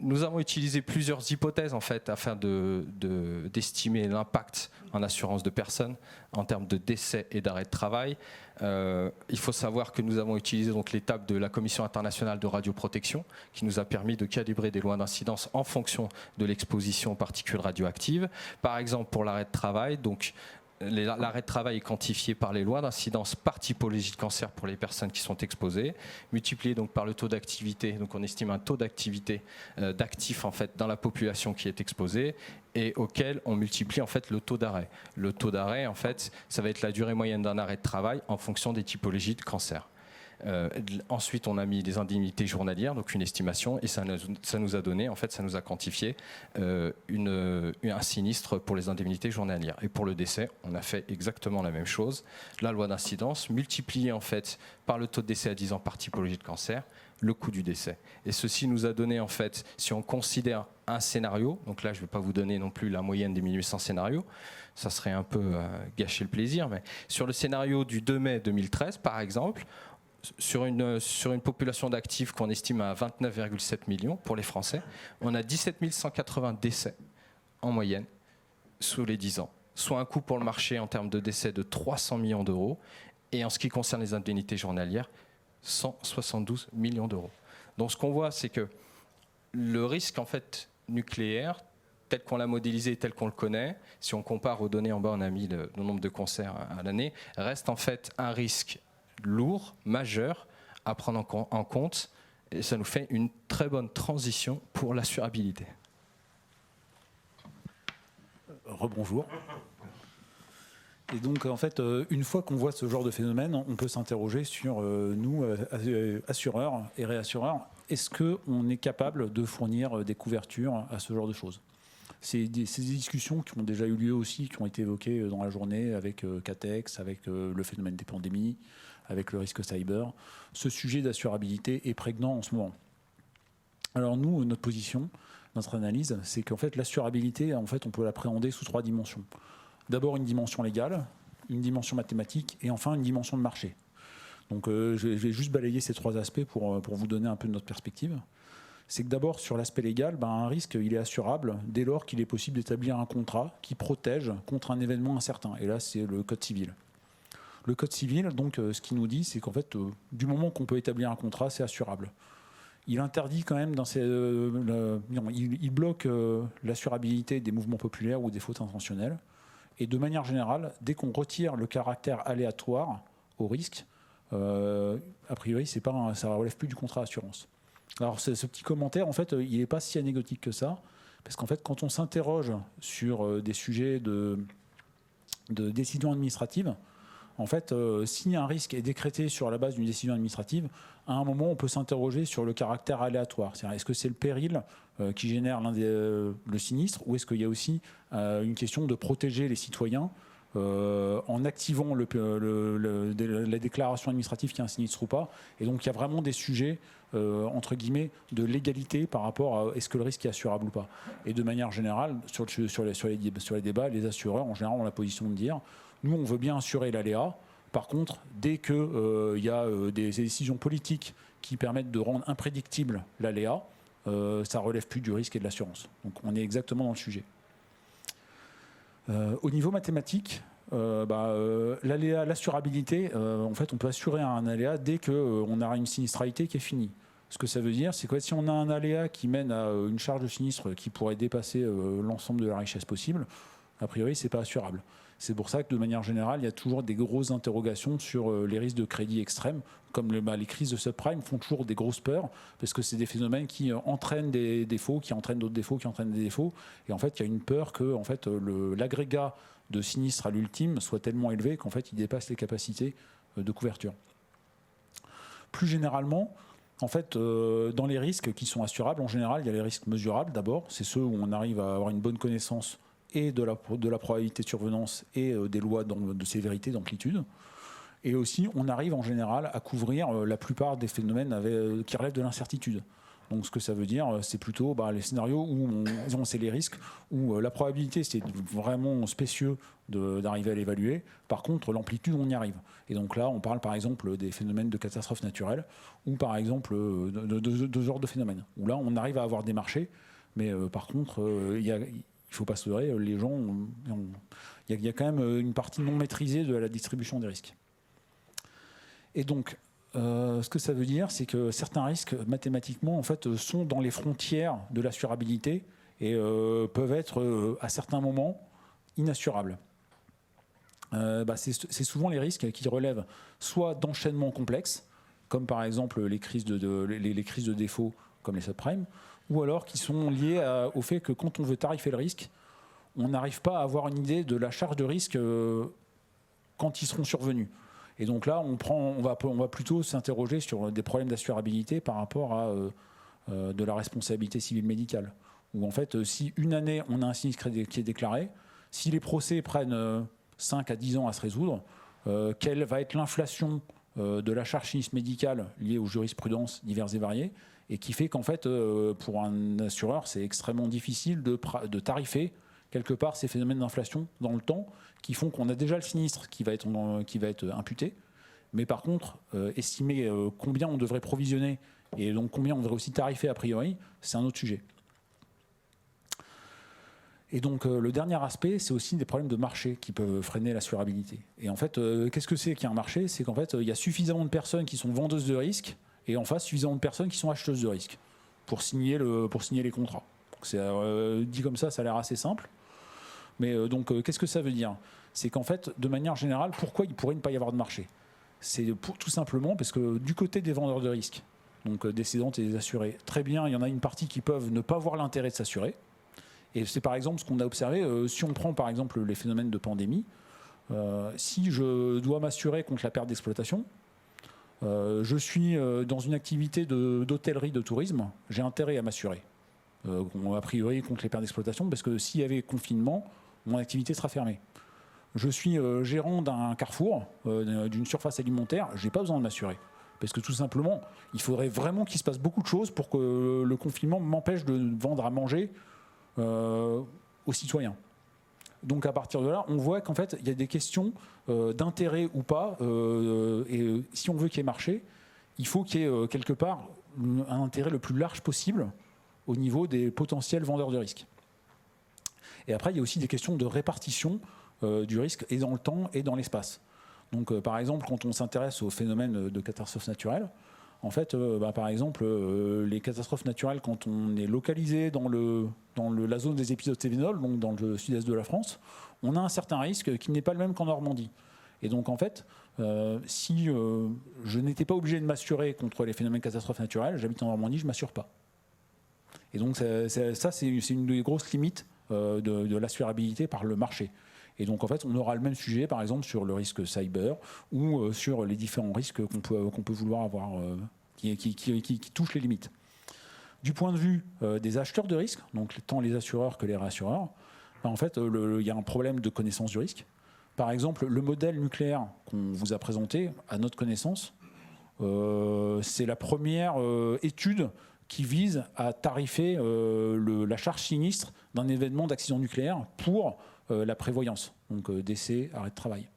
D: nous avons utilisé plusieurs hypothèses en fait afin d'estimer l'impact en assurance de personnes en termes de décès et d'arrêt de travail. Il faut savoir que nous avons utilisé donc l'étape de la Commission internationale de radioprotection qui nous a permis de calibrer des lois d'incidence en fonction de l'exposition aux particules radioactives. Par exemple pour l'arrêt de travail, donc l'arrêt de travail est quantifié par les lois d'incidence par typologie de cancer pour les personnes qui sont exposées, multiplié donc par le taux d'activité. Donc on estime un taux d'activité d'actifs en fait dans la population qui est exposée et auquel on multiplie en fait le taux d'arrêt. Le taux d'arrêt en fait, ça va être la durée moyenne d'un arrêt de travail en fonction des typologies de cancer. Ensuite, on a mis des indemnités journalières, donc une estimation, et ça nous a donné, en fait, ça nous a quantifié un sinistre pour les indemnités journalières. Et pour le décès, on a fait exactement la même chose. La loi d'incidence, multipliée en fait par le taux de décès à 10 ans par typologie de cancer, le coût du décès. Et ceci nous a donné, en fait, si on considère un scénario, donc là, je ne vais pas vous donner non plus la moyenne des 1800 scénarios, ça serait un peu gâcher le plaisir, mais sur le scénario du 2 mai 2013, par exemple, sur une population d'actifs qu'on estime à 29,7 millions pour les Français, on a 17 180 décès en moyenne sous les 10 ans, soit un coût pour le marché en termes de décès de 300 millions d'euros, et en ce qui concerne les indemnités journalières, 172 millions d'euros. Donc ce qu'on voit, c'est que le risque en fait nucléaire, tel qu'on l'a modélisé, tel qu'on le connaît, si on compare aux données en bas, on a mis le nombre de cancers à l'année, reste en fait un risque lourd, majeur, à prendre en compte, et ça nous fait une très bonne transition pour l'assurabilité.
C: Rebonjour. Et donc, en fait, une fois qu'on voit ce genre de phénomène, on peut s'interroger sur, nous, assureurs et réassureurs, est-ce qu'on est capable de fournir des couvertures à ce genre de choses ? C'est des discussions qui ont déjà eu lieu aussi, qui ont été évoquées dans la journée avec Catex, avec le phénomène des pandémies, avec le risque cyber. Ce sujet d'assurabilité est prégnant en ce moment. Alors nous, notre position, notre analyse, c'est qu'en fait l'assurabilité, en fait, on peut l'appréhender sous 3 dimensions. D'abord une dimension légale, une dimension mathématique et enfin une dimension de marché. Donc je vais juste balayer ces 3 aspects pour vous donner un peu de notre perspective. C'est que d'abord sur l'aspect légal, un risque il est assurable dès lors qu'il est possible d'établir un contrat qui protège contre un événement incertain. Et là c'est le Code civil. Le Code civil, donc, ce qu'il nous dit, c'est qu'en fait, du moment qu'on peut établir un contrat, c'est assurable. Il interdit quand même, il bloque l'assurabilité des mouvements populaires ou des fautes intentionnelles. Et de manière générale, dès qu'on retire le caractère aléatoire au risque, a priori, ça ne relève plus du contrat d'assurance. Alors, ce petit commentaire, en fait, il n'est pas si anecdotique que ça, parce qu'en fait, quand on s'interroge sur des sujets de décision administrative, en fait, si un risque est décrété sur la base d'une décision administrative, à un moment, on peut s'interroger sur le caractère aléatoire. C'est-à-dire, est-ce que c'est le péril qui génère le sinistre, ou est-ce qu'il y a aussi une question de protéger les citoyens en activant la déclaration administrative qu'il y a un sinistre ou pas. Et donc, il y a vraiment des sujets, entre guillemets, de légalité par rapport à est-ce que le risque est assurable ou pas. Et de manière générale, sur les débats, les assureurs, en général, ont la position de dire nous, on veut bien assurer l'aléa. Par contre, dès qu'il y a des décisions politiques qui permettent de rendre imprédictible l'aléa, ça ne relève plus du risque et de l'assurance. Donc, on est exactement dans le sujet. Au niveau mathématique, l'aléa, l'assurabilité, en fait, on peut assurer un aléa dès qu'on a une sinistralité qui est finie. Ce que ça veut dire, c'est que si on a un aléa qui mène à une charge de sinistre qui pourrait dépasser l'ensemble de la richesse possible, a priori, ce n'est pas assurable. C'est pour ça que de manière générale, il y a toujours des grosses interrogations sur les risques de crédit extrêmes, comme les crises de subprime font toujours des grosses peurs, parce que c'est des phénomènes qui entraînent des défauts, qui entraînent d'autres défauts, qui entraînent des défauts. Et en fait, il y a une peur que en fait, l'agrégat de sinistre à l'ultime soit tellement élevé qu'en fait, il dépasse les capacités de couverture. Plus généralement, en fait, dans les risques qui sont assurables, en général, il y a les risques mesurables d'abord. C'est ceux où on arrive à avoir une bonne connaissance et de la probabilité de survenance et des lois de sévérité, d'amplitude. Et aussi, on arrive en général à couvrir la plupart des phénomènes qui relèvent de l'incertitude. Donc ce que ça veut dire, c'est plutôt les scénarios où c'est les risques, où la probabilité, c'est vraiment spécieux d'arriver à l'évaluer. Par contre, l'amplitude, on y arrive. Et donc là, on parle par exemple des phénomènes de catastrophes naturelles, ou par exemple de ce genre de phénomènes, où là, on arrive à avoir des marchés, mais par contre, il ne faut pas se leurrer, les gens, il y a quand même une partie non maîtrisée de la distribution des risques. Et donc, ce que ça veut dire, c'est que certains risques, mathématiquement, en fait, sont dans les frontières de l'assurabilité et peuvent être, à certains moments, inassurables. c'est souvent les risques qui relèvent soit d'enchaînements complexes, comme par exemple les crises de défaut, comme les subprimes, ou alors qui sont liés au fait que quand on veut tarifer le risque, on n'arrive pas à avoir une idée de la charge de risque quand ils seront survenus. Et donc là, on va plutôt s'interroger sur des problèmes d'assurabilité par rapport à de la responsabilité civile médicale. Où en fait, si une année, on a un sinistre qui est déclaré, si les procès prennent 5 à 10 ans à se résoudre, quelle va être l'inflation de la charge sinistre médicale liée aux jurisprudences diverses et variées, et qui fait qu'en fait, pour un assureur, c'est extrêmement difficile de tarifer quelque part ces phénomènes d'inflation dans le temps qui font qu'on a déjà le sinistre qui va être imputé, mais par contre, estimer combien on devrait provisionner et donc combien on devrait aussi tarifer a priori, c'est un autre sujet. Et donc le dernier aspect, c'est aussi des problèmes de marché qui peuvent freiner l'assurabilité. Et en fait, qu'est-ce que c'est qu'un marché? C'est qu'en fait, il y a suffisamment de personnes qui sont vendeuses de risques et en face, suffisamment de personnes qui sont acheteuses de risques pour signer les contrats. Dit comme ça a l'air assez simple. Mais qu'est-ce que ça veut dire? C'est qu'en fait, de manière générale, pourquoi il pourrait ne pas y avoir de marché? C'est tout simplement parce que du côté des vendeurs de risques, donc des cédantes et des assurés, très bien, il y en a une partie qui peuvent ne pas voir l'intérêt de s'assurer. Et c'est par exemple ce qu'on a observé, si on prend par exemple les phénomènes de pandémie, si je dois m'assurer contre la perte d'exploitation, je suis dans une activité d'hôtellerie, de tourisme, j'ai intérêt à m'assurer, a priori contre les pertes d'exploitation, parce que s'il y avait confinement, mon activité sera fermée. Je suis gérant d'un carrefour, d'une surface alimentaire, je n'ai pas besoin de m'assurer. Parce que tout simplement, il faudrait vraiment qu'il se passe beaucoup de choses pour que le confinement m'empêche de vendre à manger aux citoyens. Donc à partir de là, on voit qu'en fait, il y a des questions d'intérêt ou pas. Et si on veut qu'il y ait marché, il faut qu'il y ait quelque part un intérêt le plus large possible au niveau des potentiels vendeurs de risques. Et après, il y a aussi des questions de répartition du risque et dans le temps et dans l'espace. Donc par exemple, quand on s'intéresse aux phénomènes de catastrophes naturelles, en fait, par exemple, les catastrophes naturelles, quand on est localisé dans la zone des épisodes Cévenol, donc dans le sud-est de la France, on a un certain risque qui n'est pas le même qu'en Normandie. Et donc, en fait, si je n'étais pas obligé de m'assurer contre les phénomènes catastrophes naturelles, j'habite en Normandie, je ne m'assure pas. Et donc, ça, c'est une des grosses limites de l'assurabilité par le marché. Et donc, en fait, on aura le même sujet, par exemple, sur le risque cyber ou sur les différents risques qu'on peut vouloir avoir, qui touchent les limites. Du point de vue des acheteurs de risques, donc tant les assureurs que les réassureurs, en fait, il y a un problème de connaissance du risque. Par exemple, le modèle nucléaire qu'on vous a présenté, à notre connaissance, c'est la première étude qui vise à tarifer la charge sinistre d'un événement d'accident nucléaire pour la prévoyance, donc décès, arrêt de travail.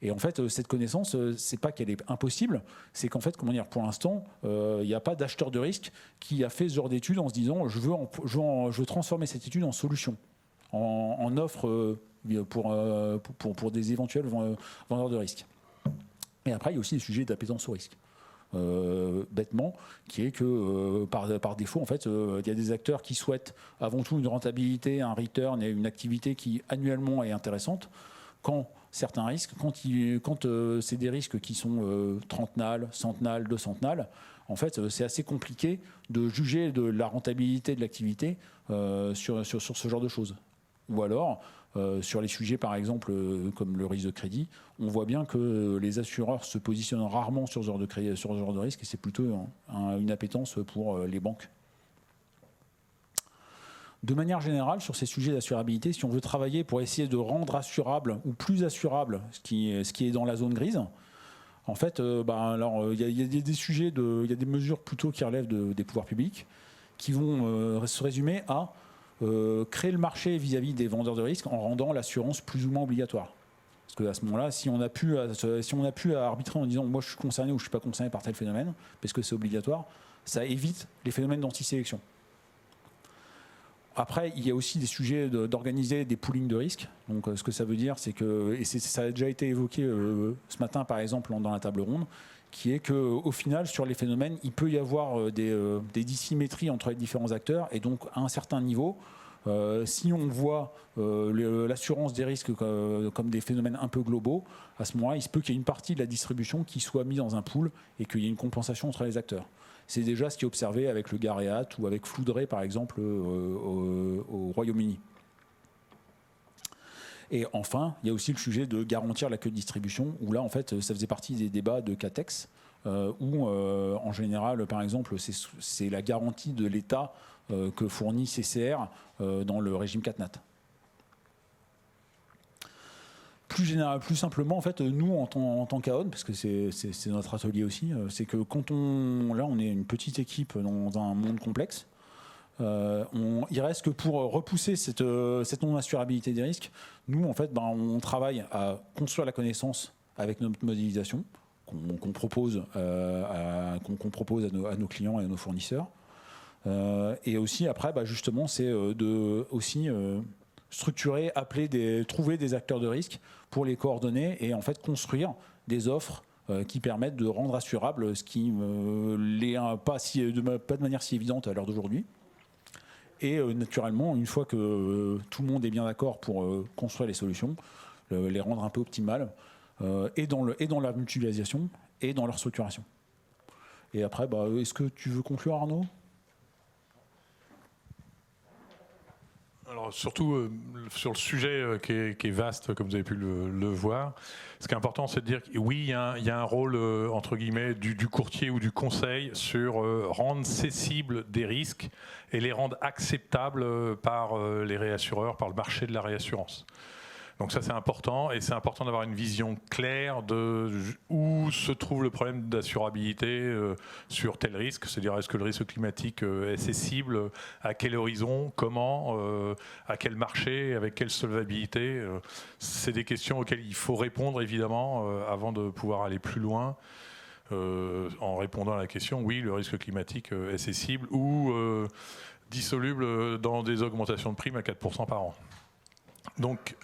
C: Et en fait, cette connaissance, c'est pas qu'elle est impossible, c'est qu'en fait, pour l'instant, il n'y a pas d'acheteur de risque qui a fait ce genre d'étude en se disant je veux transformer cette étude en solution, en offre pour des éventuels vendeurs de risques. Et après, il y a aussi des sujets d'appétence au risque. Bêtement, qui est que par défaut, en fait, il y a des acteurs qui souhaitent avant tout une rentabilité, un return et une activité qui annuellement est intéressante. Quand certains risques, quand c'est des risques qui sont trentenales, centenales, deux-centenales, en fait, c'est assez compliqué de juger de la rentabilité de l'activité sur ce genre de choses. Ou alors, sur les sujets, par exemple, comme le risque de crédit, on voit bien que les assureurs se positionnent rarement sur ce genre de risque et c'est plutôt une appétence pour les banques. De manière générale, sur ces sujets d'assurabilité, si on veut travailler pour essayer de rendre assurable ou plus assurable ce qui est dans la zone grise, en fait, il y a des sujets, il y a des mesures plutôt qui relèvent des pouvoirs publics qui vont se résumer à créer le marché vis-à-vis des vendeurs de risques en rendant l'assurance plus ou moins obligatoire. Parce qu'à ce moment-là, si on a pu à arbitrer en disant moi je suis concerné ou je ne suis pas concerné par tel phénomène, parce que c'est obligatoire, ça évite les phénomènes d'antisélection. Après, il y a aussi des sujets d'organiser des poolings de risques. Donc ce que ça veut dire, c'est que, et ça a déjà été évoqué ce matin par exemple dans la table ronde, qui est qu'au final, sur les phénomènes, il peut y avoir des dissymétries entre les différents acteurs, et donc à un certain niveau, Si on voit l'assurance des risques comme des phénomènes un peu globaux, à ce moment-là, il se peut qu'il y ait une partie de la distribution qui soit mise dans un pool et qu'il y ait une compensation entre les acteurs. C'est déjà ce qui est observé avec le Gareat ou avec Floudray, par exemple, au Royaume-Uni. Et enfin, il y a aussi le sujet de garantir la queue de distribution, où là, en fait, ça faisait partie des débats de CATEX, où, en général, par exemple, c'est la garantie de l'État que fournit CCR dans le régime CatNat. Plus simplement, en fait, nous, en tant qu'AON, parce que c'est notre atelier aussi, c'est que quand on est une petite équipe dans un monde complexe, il reste que pour repousser cette non-assurabilité des risques, nous, en fait, on travaille à construire la connaissance avec notre modélisation qu'on propose à nos clients et à nos fournisseurs. Et aussi, après, justement, c'est de aussi structurer, trouver des acteurs de risque pour les coordonner et en fait construire des offres qui permettent de rendre assurable ce qui n'est pas de manière si évidente à l'heure d'aujourd'hui. Et naturellement, une fois que tout le monde est bien d'accord pour construire les solutions, les rendre un peu optimales, et dans la mutualisation et dans leur structuration. Et après, est-ce que tu veux conclure, Arnaud ?
A: Alors surtout sur le sujet qui est vaste, comme vous avez pu le voir, ce qui est important, c'est de dire que oui, il y a un rôle, entre guillemets, du courtier ou du conseil sur rendre cessibles des risques et les rendre acceptables par les réassureurs, par le marché de la réassurance. Donc ça, c'est important, et c'est important d'avoir une vision claire de où se trouve le problème d'assurabilité sur tel risque, c'est-à-dire est-ce que le risque climatique est cessible, à quel horizon, comment, à quel marché, avec quelle solvabilité. C'est des questions auxquelles il faut répondre, évidemment, avant de pouvoir aller plus loin. En répondant à la question, oui, le risque climatique est cessible ou dissoluble dans des augmentations de primes à 4% par an. Donc,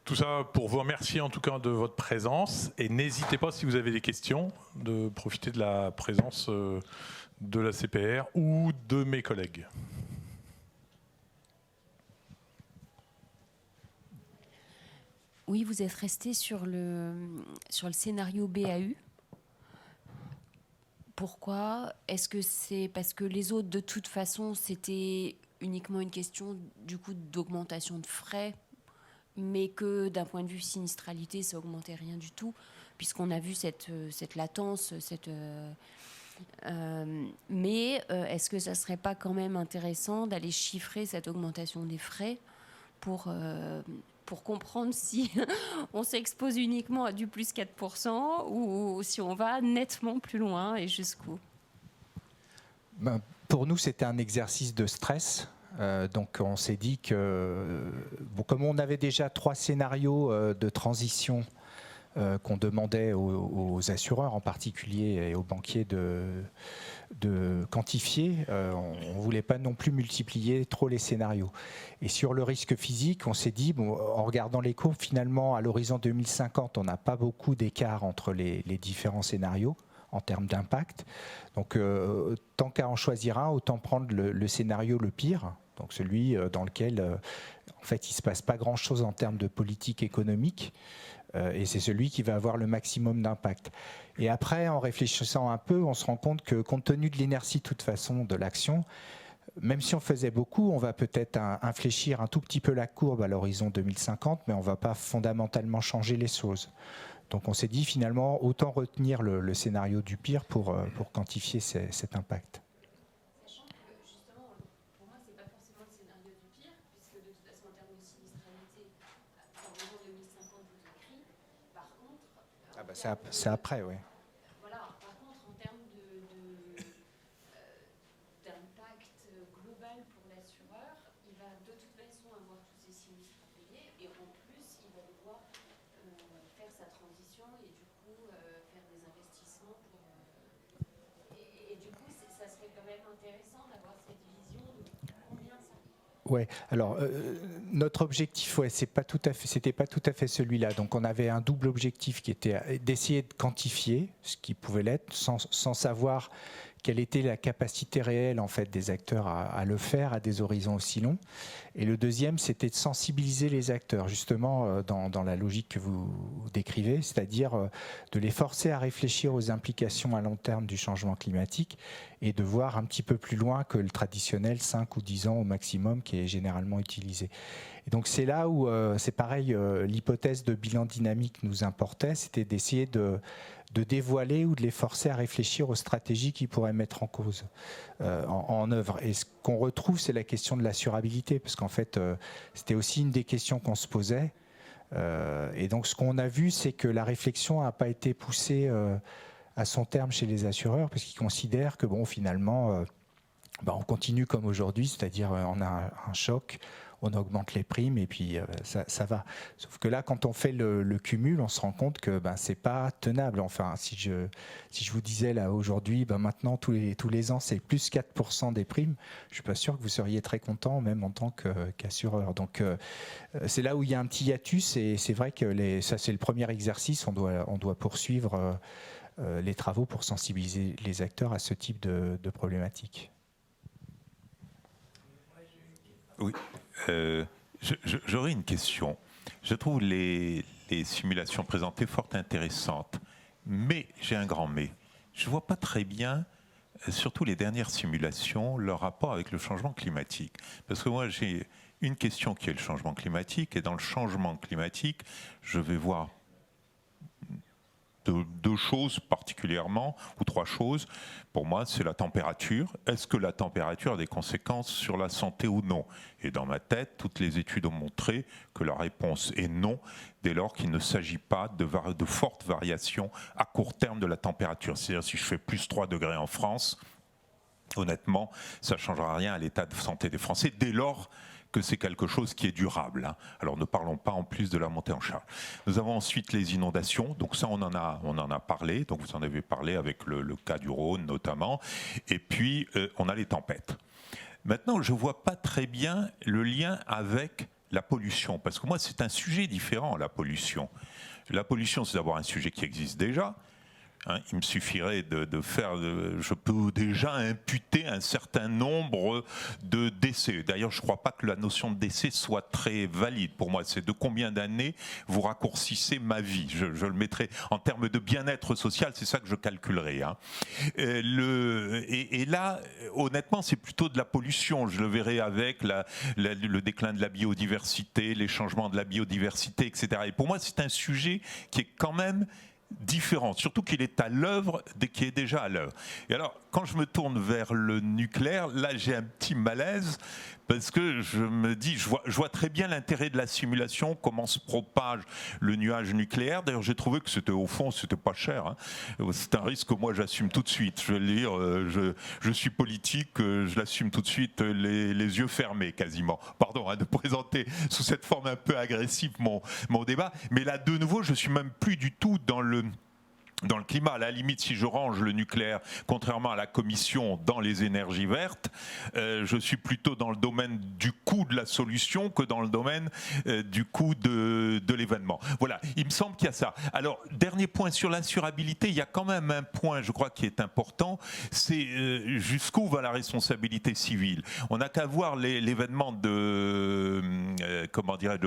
A: tout ça pour vous remercier en tout cas de votre présence, et n'hésitez pas, si vous avez des questions, de profiter de la présence de la CPR ou de mes collègues.
E: Oui, vous êtes resté sur le scénario BAU. Pourquoi ? Est-ce que c'est parce que les autres, de toute façon, c'était uniquement une question du coup d'augmentation de frais, mais que d'un point de vue sinistralité, ça augmentait rien du tout, puisqu'on a vu cette latence, mais est-ce que ça serait pas quand même intéressant d'aller chiffrer cette augmentation des frais pour comprendre si on s'expose uniquement à du plus 4% ou si on va nettement plus loin et jusqu'où ?
B: Pour nous, c'était un exercice de stress. Donc on s'est dit que, comme on avait déjà 3 scénarios de transition qu'on demandait aux assureurs en particulier et aux banquiers de quantifier, on ne voulait pas non plus multiplier trop les scénarios. Et sur le risque physique, on s'est dit, en regardant les courbes, finalement à l'horizon 2050, on n'a pas beaucoup d'écart entre les différents scénarios en termes d'impact. Donc tant qu'à en choisir un, autant prendre le scénario le pire, donc celui dans lequel en fait il ne se passe pas grand-chose en termes de politique économique, et c'est celui qui va avoir le maximum d'impact. Et après, en réfléchissant un peu, on se rend compte que compte tenu de l'inertie de toute façon de l'action, même si on faisait beaucoup, on va peut-être infléchir un tout petit peu la courbe à l'horizon 2050, mais on ne va pas fondamentalement changer les choses. Donc on s'est dit finalement, autant retenir le scénario du pire pour quantifier cet impact.
E: Sachant que justement, pour moi, ce n'est pas forcément le scénario du pire, puisque de toute façon, en termes de sinistralité, à l'horizon 2050, vous écrit. Par contre,
B: c'est après, oui.
E: Voilà, par contre, en termes d'impact global pour l'assureur, il va de toute façon avoir tous ses sinistres à payer, et en plus, il va devoir faire sa transition et du coup faire des investissements et du coup ça serait quand même intéressant d'avoir cette vision de combien ça coûte.
B: Ouais, alors notre objectif, c'était pas tout à fait celui-là. Donc on avait un double objectif qui était d'essayer de quantifier ce qui pouvait l'être sans savoir quelle était la capacité réelle en fait des acteurs à le faire à des horizons aussi longs. Et le deuxième, c'était de sensibiliser les acteurs, justement dans la logique que vous décrivez, c'est-à-dire de les forcer à réfléchir aux implications à long terme du changement climatique et de voir un petit peu plus loin que le traditionnel 5 ou 10 ans au maximum qui est généralement utilisé. Et donc c'est là où, c'est pareil, l'hypothèse de bilan dynamique nous importait, c'était d'essayer de dévoiler ou de les forcer à réfléchir aux stratégies qu'ils pourraient mettre en cause, en œuvre. Et ce qu'on retrouve, c'est la question de l'assurabilité, parce qu'en fait, c'était aussi une des questions qu'on se posait. Et donc ce qu'on a vu, c'est que la réflexion n'a pas été poussée à son terme chez les assureurs, parce qu'ils considèrent que bon, finalement, on continue comme aujourd'hui, c'est-à-dire on a un choc, on augmente les primes et puis ça va. Sauf que là, quand on fait le cumul, on se rend compte que c'est pas tenable. Enfin, si je vous disais là aujourd'hui, maintenant tous les ans c'est plus 4% des primes, je suis pas sûr que vous seriez très content, même en tant qu'assureur. Donc c'est là où il y a un petit hiatus et c'est vrai que ça c'est le premier exercice. On doit poursuivre les travaux pour sensibiliser les acteurs à ce type de problématiques.
F: Oui, j'aurais une question. Je trouve les simulations présentées fort intéressantes, mais j'ai un grand mais. Je ne vois pas très bien, surtout les dernières simulations, leur rapport avec le changement climatique. Parce que moi, j'ai une question qui est le changement climatique, et dans le changement climatique, je vais voir deux choses particulièrement, ou trois choses. Pour moi, c'est la température. Est-ce que la température a des conséquences sur la santé ou non? Et dans ma tête, toutes les études ont montré que la réponse est non, dès lors qu'il ne s'agit pas de fortes variations à court terme de la température. C'est-à-dire, si je fais plus 3 degrés en France, honnêtement, ça ne changera rien à l'état de santé des Français, dès lors que c'est quelque chose qui est durable. Alors ne parlons pas en plus de la montée en charge. Nous avons ensuite les inondations, donc ça on en a parlé, donc vous en avez parlé avec le cas du Rhône notamment, et puis on a les tempêtes. Maintenant je ne vois pas très bien le lien avec la pollution, parce que moi c'est un sujet différent, la pollution. La pollution c'est d'abord un sujet qui existe déjà. Il me suffirait je peux déjà imputer un certain nombre de décès. D'ailleurs, je ne crois pas que la notion de décès soit très valide. Pour moi, c'est de combien d'années vous raccourcissez ma vie. Je le mettrai en termes de bien-être social, c'est ça que je calculerai. Et là, honnêtement, c'est plutôt de la pollution. Je le verrai avec le déclin de la biodiversité, les changements de la biodiversité, etc. Et pour moi, c'est un sujet qui est quand même différent, surtout qu'il est à l'œuvre, qui est déjà à l'œuvre. Et alors, quand je me tourne vers le nucléaire, là j'ai un petit malaise, parce que je me dis, je vois très bien l'intérêt de la simulation, comment se propage le nuage nucléaire. D'ailleurs, j'ai trouvé que c'était, au fond, c'était pas cher. C'est un risque que moi j'assume tout de suite. Je veux dire, je suis politique, je l'assume tout de suite, les yeux fermés quasiment. Pardon de présenter sous cette forme un peu agressive mon débat. Mais là, de nouveau, je suis même plus du tout dans le climat. À la limite, si je range le nucléaire, contrairement à la Commission, dans les énergies vertes, je suis plutôt dans le domaine du coût de la solution que dans le domaine du coût de l'événement. Voilà, il me semble qu'il y a ça. Alors, dernier point sur l'assurabilité, il y a quand même un point, je crois, qui est important, c'est jusqu'où va la responsabilité civile. On n'a qu'à voir l'événement de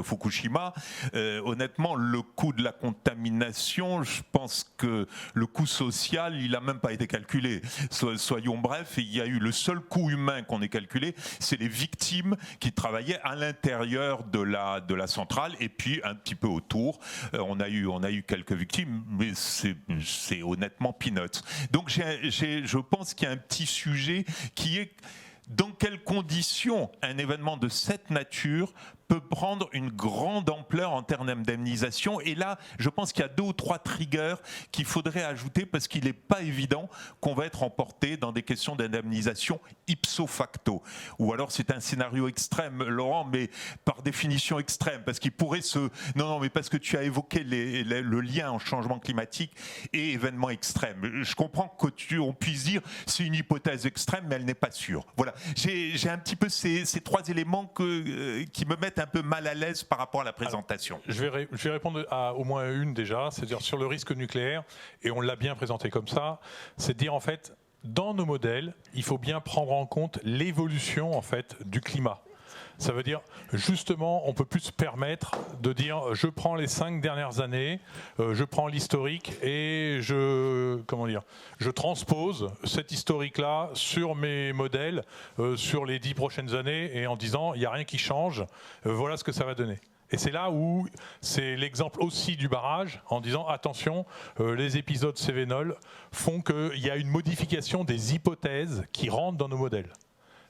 F: Fukushima. Honnêtement, le coût de la contamination, je pense que le coût social, il n'a même pas été calculé. Soyons brefs, il y a eu le seul coût humain qu'on ait calculé, c'est les victimes qui travaillaient à l'intérieur de la centrale et puis un petit peu autour. On a eu quelques victimes, mais c'est honnêtement peanuts. Donc je pense qu'il y a un petit sujet qui est: dans quelles conditions un événement de cette nature peut prendre une grande ampleur en termes d'indemnisation? Et là, je pense qu'il y a 2 ou 3 triggers qu'il faudrait ajouter, parce qu'il n'est pas évident qu'on va être emporté dans des questions d'indemnisation ipso facto. Ou alors c'est un scénario extrême, Laurent, mais par définition extrême, parce qu'il pourrait Non, mais parce que tu as évoqué le lien en changement climatique et événement extrême. Je comprends qu'on puisse dire c'est une hypothèse extrême, mais elle n'est pas sûre. Voilà, j'ai un petit peu ces 3 éléments qui me mettent un peu mal à l'aise par rapport à la présentation.
A: Alors, je vais répondre à au moins une déjà, c'est-à-dire sur le risque nucléaire, et on l'a bien présenté comme ça, c'est de dire en fait, dans nos modèles, il faut bien prendre en compte l'évolution en fait du climat. Ça veut dire, justement, on peut plus se permettre de dire, je prends les 5 dernières années, je prends l'historique et je transpose cet historique-là sur mes modèles, sur les 10 prochaines années, et en disant, il n'y a rien qui change, voilà ce que ça va donner. Et c'est là où c'est l'exemple aussi du barrage, en disant, attention, les épisodes Cévenol font qu'il y a une modification des hypothèses qui rentrent dans nos modèles.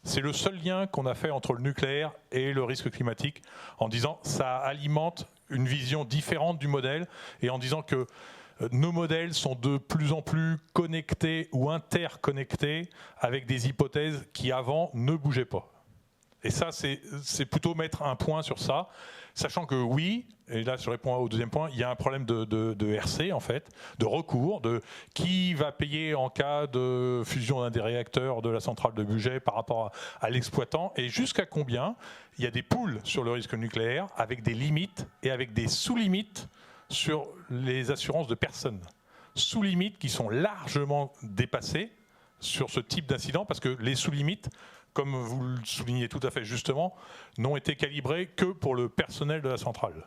A: C'est le seul lien qu'on a fait entre le nucléaire et le risque climatique, en disant ça alimente une vision différente du modèle et en disant que nos modèles sont de plus en plus connectés ou interconnectés avec des hypothèses qui avant ne bougeaient pas. Et ça, c'est plutôt mettre un point sur ça, sachant que oui, et là je réponds au deuxième point, il y a un problème de RC en fait, de recours, de qui va payer en cas de fusion d'un des réacteurs de la centrale de budget par rapport à l'exploitant, et jusqu'à combien il y a des pools sur le risque nucléaire avec des limites et avec des sous-limites sur les assurances de personnes. Sous-limites qui sont largement dépassées sur ce type d'incident, parce que les sous-limites, comme vous le soulignez tout à fait justement, n'ont été calibrés que pour le personnel de la centrale,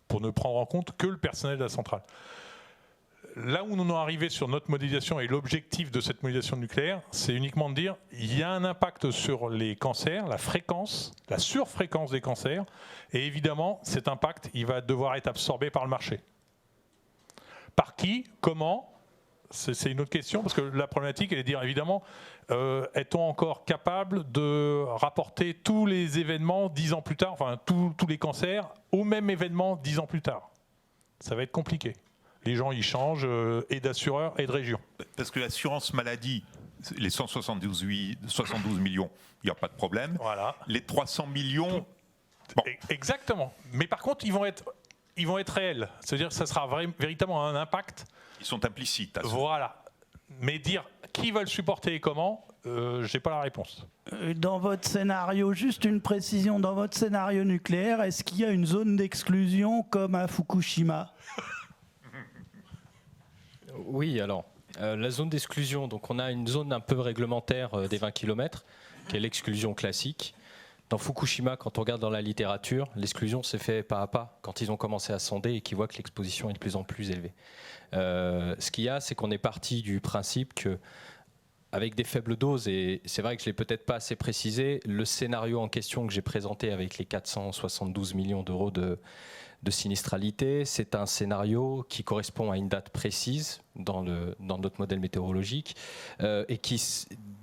A: pour ne prendre en compte que le personnel de la centrale. Là où nous en est arrivé sur notre modélisation et l'objectif de cette modélisation nucléaire, c'est uniquement de dire qu'il y a un impact sur les cancers, la fréquence, la surfréquence des cancers, et évidemment cet impact il va devoir être absorbé par le marché. Par qui? Comment? C'est une autre question, parce que la problématique, elle est de dire, évidemment, est-on encore capable de rapporter tous les événements 10 ans plus tard, enfin tous les cancers, au même événement 10 ans plus tard? Ça va être compliqué. Les gens, ils changent, et d'assureurs et de régions.
F: Parce que l'assurance maladie, les 172 millions, il n'y a pas de problème.
A: Voilà.
F: Les 300 millions... Bon.
A: Exactement. Mais par contre, ils vont être réels. C'est-à-dire que ça sera véritablement un impact.
F: Ils sont implicites.
A: Voilà. Mais dire qui va le supporter et comment, je n'ai pas la réponse.
G: Dans votre scénario, juste une précision, dans votre scénario nucléaire, est-ce qu'il y a une zone d'exclusion comme à Fukushima?
D: Oui, alors, la zone d'exclusion, donc on a une zone un peu réglementaire des 20 km, qui est l'exclusion classique. Dans Fukushima, quand on regarde dans la littérature, l'exclusion s'est fait pas à pas quand ils ont commencé à sonder et qu'ils voient que l'exposition est de plus en plus élevée. Ce qu'il y a, c'est qu'on est parti du principe que, avec des faibles doses, et c'est vrai que je ne l'ai peut-être pas assez précisé, le scénario en question que j'ai présenté avec les 472 millions d'euros de sinistralité, c'est un scénario qui correspond à une date précise dans notre modèle météorologique et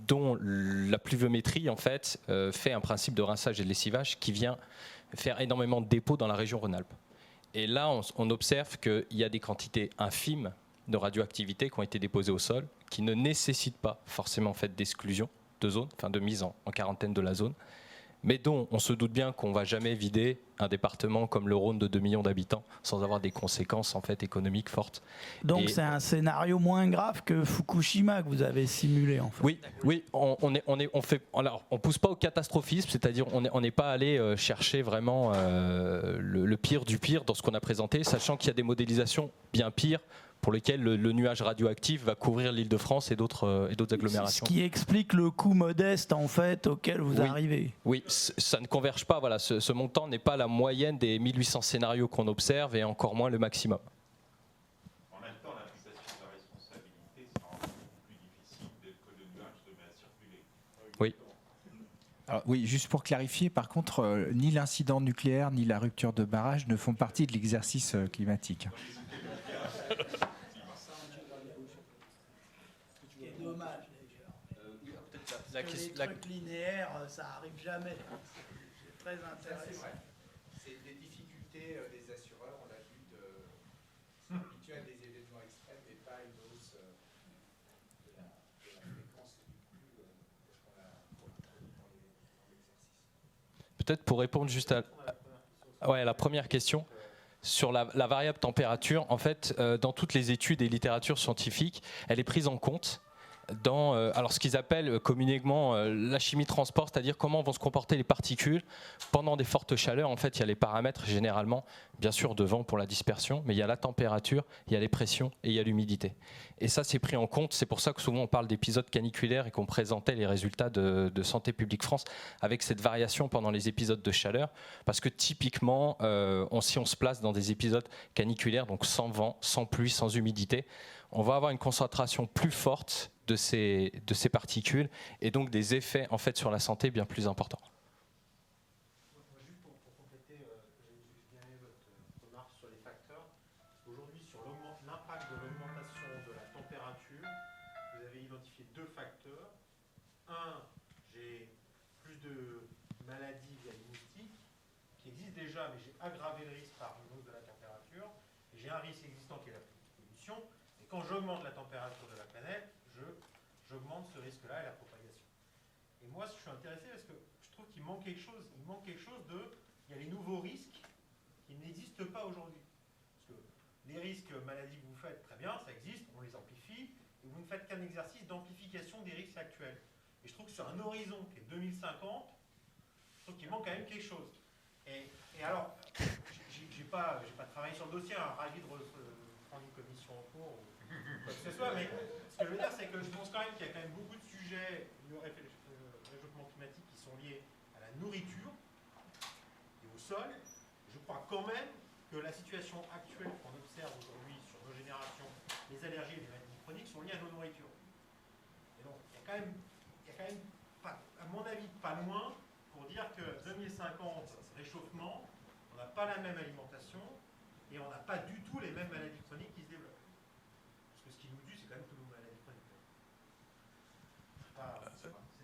D: dont la pluviométrie en fait fait un principe de rinçage et de lessivage qui vient faire énormément de dépôts dans la région Rhône-Alpes. Et là, on observe qu'il y a des quantités infimes de radioactivité qui ont été déposées au sol, qui ne nécessitent pas forcément en fait, d'exclusion de zone, enfin de mise en quarantaine de la zone, mais dont on se doute bien qu'on ne va jamais vider un département comme le Rhône de 2 millions d'habitants sans avoir des conséquences en fait, économiques fortes.
G: Donc c'est un scénario moins grave que Fukushima que vous avez simulé en fait.
D: Oui, on pousse pas au catastrophisme, c'est-à-dire on n'est pas allé chercher vraiment le pire du pire dans ce qu'on a présenté, sachant qu'il y a des modélisations bien pires pour lesquels le nuage radioactif va couvrir l'Île-de-France et d'autres agglomérations.
G: Ce qui explique le coût modeste en fait auquel vous arrivez.
D: Oui, ça ne converge pas. Voilà, ce montant n'est pas la moyenne des 1800 scénarios qu'on observe et encore moins le maximum.
F: En même temps, l'application de la responsabilité sera encore plus difficile dès que le nuage se met à circuler.
D: Oui.
B: Alors, oui, juste pour clarifier, par contre, ni l'incident nucléaire ni la rupture de barrage ne font partie de l'exercice climatique.
G: Les trucs linéaires, ça arrive jamais. C'est très intéressant.
B: C'est des difficultés des assureurs, on l'a vu, s'habituer à des événements extrêmes et pas une hausse de la fréquence du coût qu'on a introduit dans l'exercice.
D: Peut-être pour répondre juste à la première question. Sur la variable température, en fait, dans toutes les études et littératures scientifiques, elle est prise en compte, dans alors ce qu'ils appellent communément la chimie de transport, c'est-à-dire comment vont se comporter les particules pendant des fortes chaleurs. En fait, il y a les paramètres généralement, bien sûr, de vent pour la dispersion, mais il y a la température, il y a les pressions et il y a l'humidité. Et ça, c'est pris en compte. C'est pour ça que souvent on parle d'épisodes caniculaires et qu'on présentait les résultats de Santé publique France avec cette variation pendant les épisodes de chaleur, parce que typiquement, si on se place dans des épisodes caniculaires, donc sans vent, sans pluie, sans humidité, on va avoir une concentration plus forte de ces particules et donc des effets en fait sur la santé bien plus importants.
H: Juste pour compléter, j'ai bien aimé votre remarque sur les facteurs. Aujourd'hui, sur l'impact de l'augmentation de la température, vous avez identifié 2 facteurs. Un, j'ai plus de maladies via les moustiques, qui existent déjà, mais j'ai aggravé le risque par une hausse de la température. Et j'ai un risque existant qui est la pollution. Et quand j'augmente la température de la planète, j'augmente ce risque-là et la propagation. Et moi, je suis intéressé parce que je trouve qu'il manque quelque chose. Il manque quelque chose il y a les nouveaux risques qui n'existent pas aujourd'hui. Parce que les risques maladies que vous faites, très bien, ça existe, on les amplifie, et vous ne faites qu'un exercice d'amplification des risques actuels. Et je trouve que sur un horizon qui est 2050, je trouve qu'il manque quand même quelque chose. Et alors, j'ai pas travaillé sur le dossier, hein, ravi de prendre une commission en cours ou quoi que ce soit, mais ce que je veux dire, c'est que je pense quand même qu'il y a quand même beaucoup de sujets de réchauffement climatique qui sont liés à la nourriture et au sol. Je crois quand même que la situation actuelle qu'on observe aujourd'hui sur nos générations, les allergies et les maladies chroniques sont liées à nos nourritures. Et donc, il y a quand même pas, à mon avis, pas loin pour dire que 2050, réchauffement, on n'a pas la même alimentation et on n'a pas du tout les mêmes maladies chroniques qui se développent. Parce que ce qui nous tue, c'est quand même toutes nos maladies chroniques.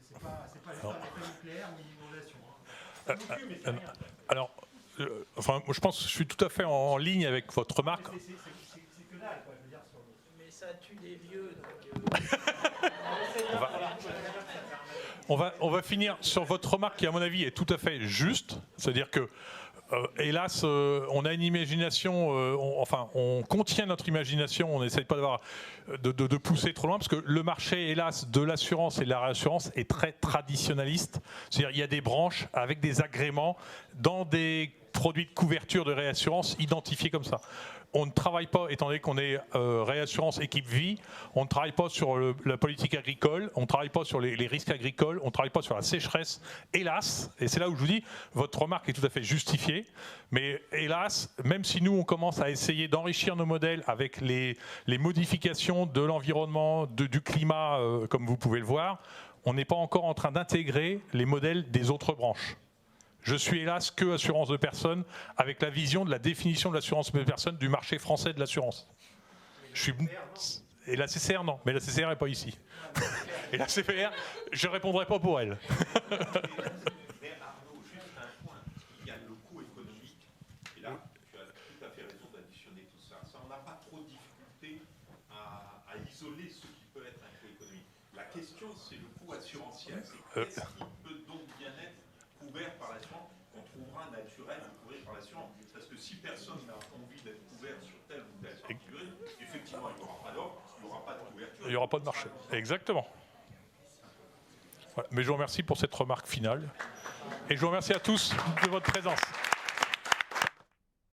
H: C'est pas l'histoire des nucléaires ou l'inondation. Ça nous tue, mais c'est rien.
A: Alors, je pense que je suis tout à fait en ligne avec votre remarque.
H: C'est que dalle, quoi, je veux dire.
G: Mais ça tue des vieux.
A: On va finir sur votre remarque qui, à mon avis, est tout à fait juste. C'est-à-dire que, hélas, on a une imagination, on contient notre imagination, on n'essaye pas de pousser trop loin, parce que le marché, hélas, de l'assurance et de la réassurance est très traditionnaliste. C'est-à-dire qu'il y a des branches avec des agréments dans des produits de couverture de réassurance identifiés comme ça. On ne travaille pas, étant donné qu'on est réassurance équipe vie, on ne travaille pas sur la politique agricole, on ne travaille pas sur les risques agricoles, on ne travaille pas sur la sécheresse, hélas, et c'est là où je vous dis, votre remarque est tout à fait justifiée, mais hélas, même si nous on commence à essayer d'enrichir nos modèles avec les modifications de l'environnement, du climat, comme vous pouvez le voir, on n'est pas encore en train d'intégrer les modèles des autres branches. Je suis hélas que assurance de personnes avec la vision de la définition de l'assurance de personnes du marché français de l'assurance. Et la CCR, non. Mais la CCR n'est pas ici. Et la CPR, je ne répondrai pas pour elle.
F: Mais Arnaud, juste un point. Il y a le coût économique. Et là, tu as tout à fait raison d'additionner tout ça. On n'a pas trop de difficulté à isoler ce qui peut être un coût économique. La question, c'est le coût assurantiel. Est-ce qu'il peut donc bien être couvert par l'assurance? On trouvera un naturel à couvrir par l'assurance. Parce que si personne n'a envie d'être couvert sur telle ou telle facture, effectivement, il n'y aura pas d'offre, il n'y aura pas de couverture.
A: Il n'y aura pas de marché. Exactement. Voilà. Mais je vous remercie pour cette remarque finale. Et je vous remercie à tous de votre présence.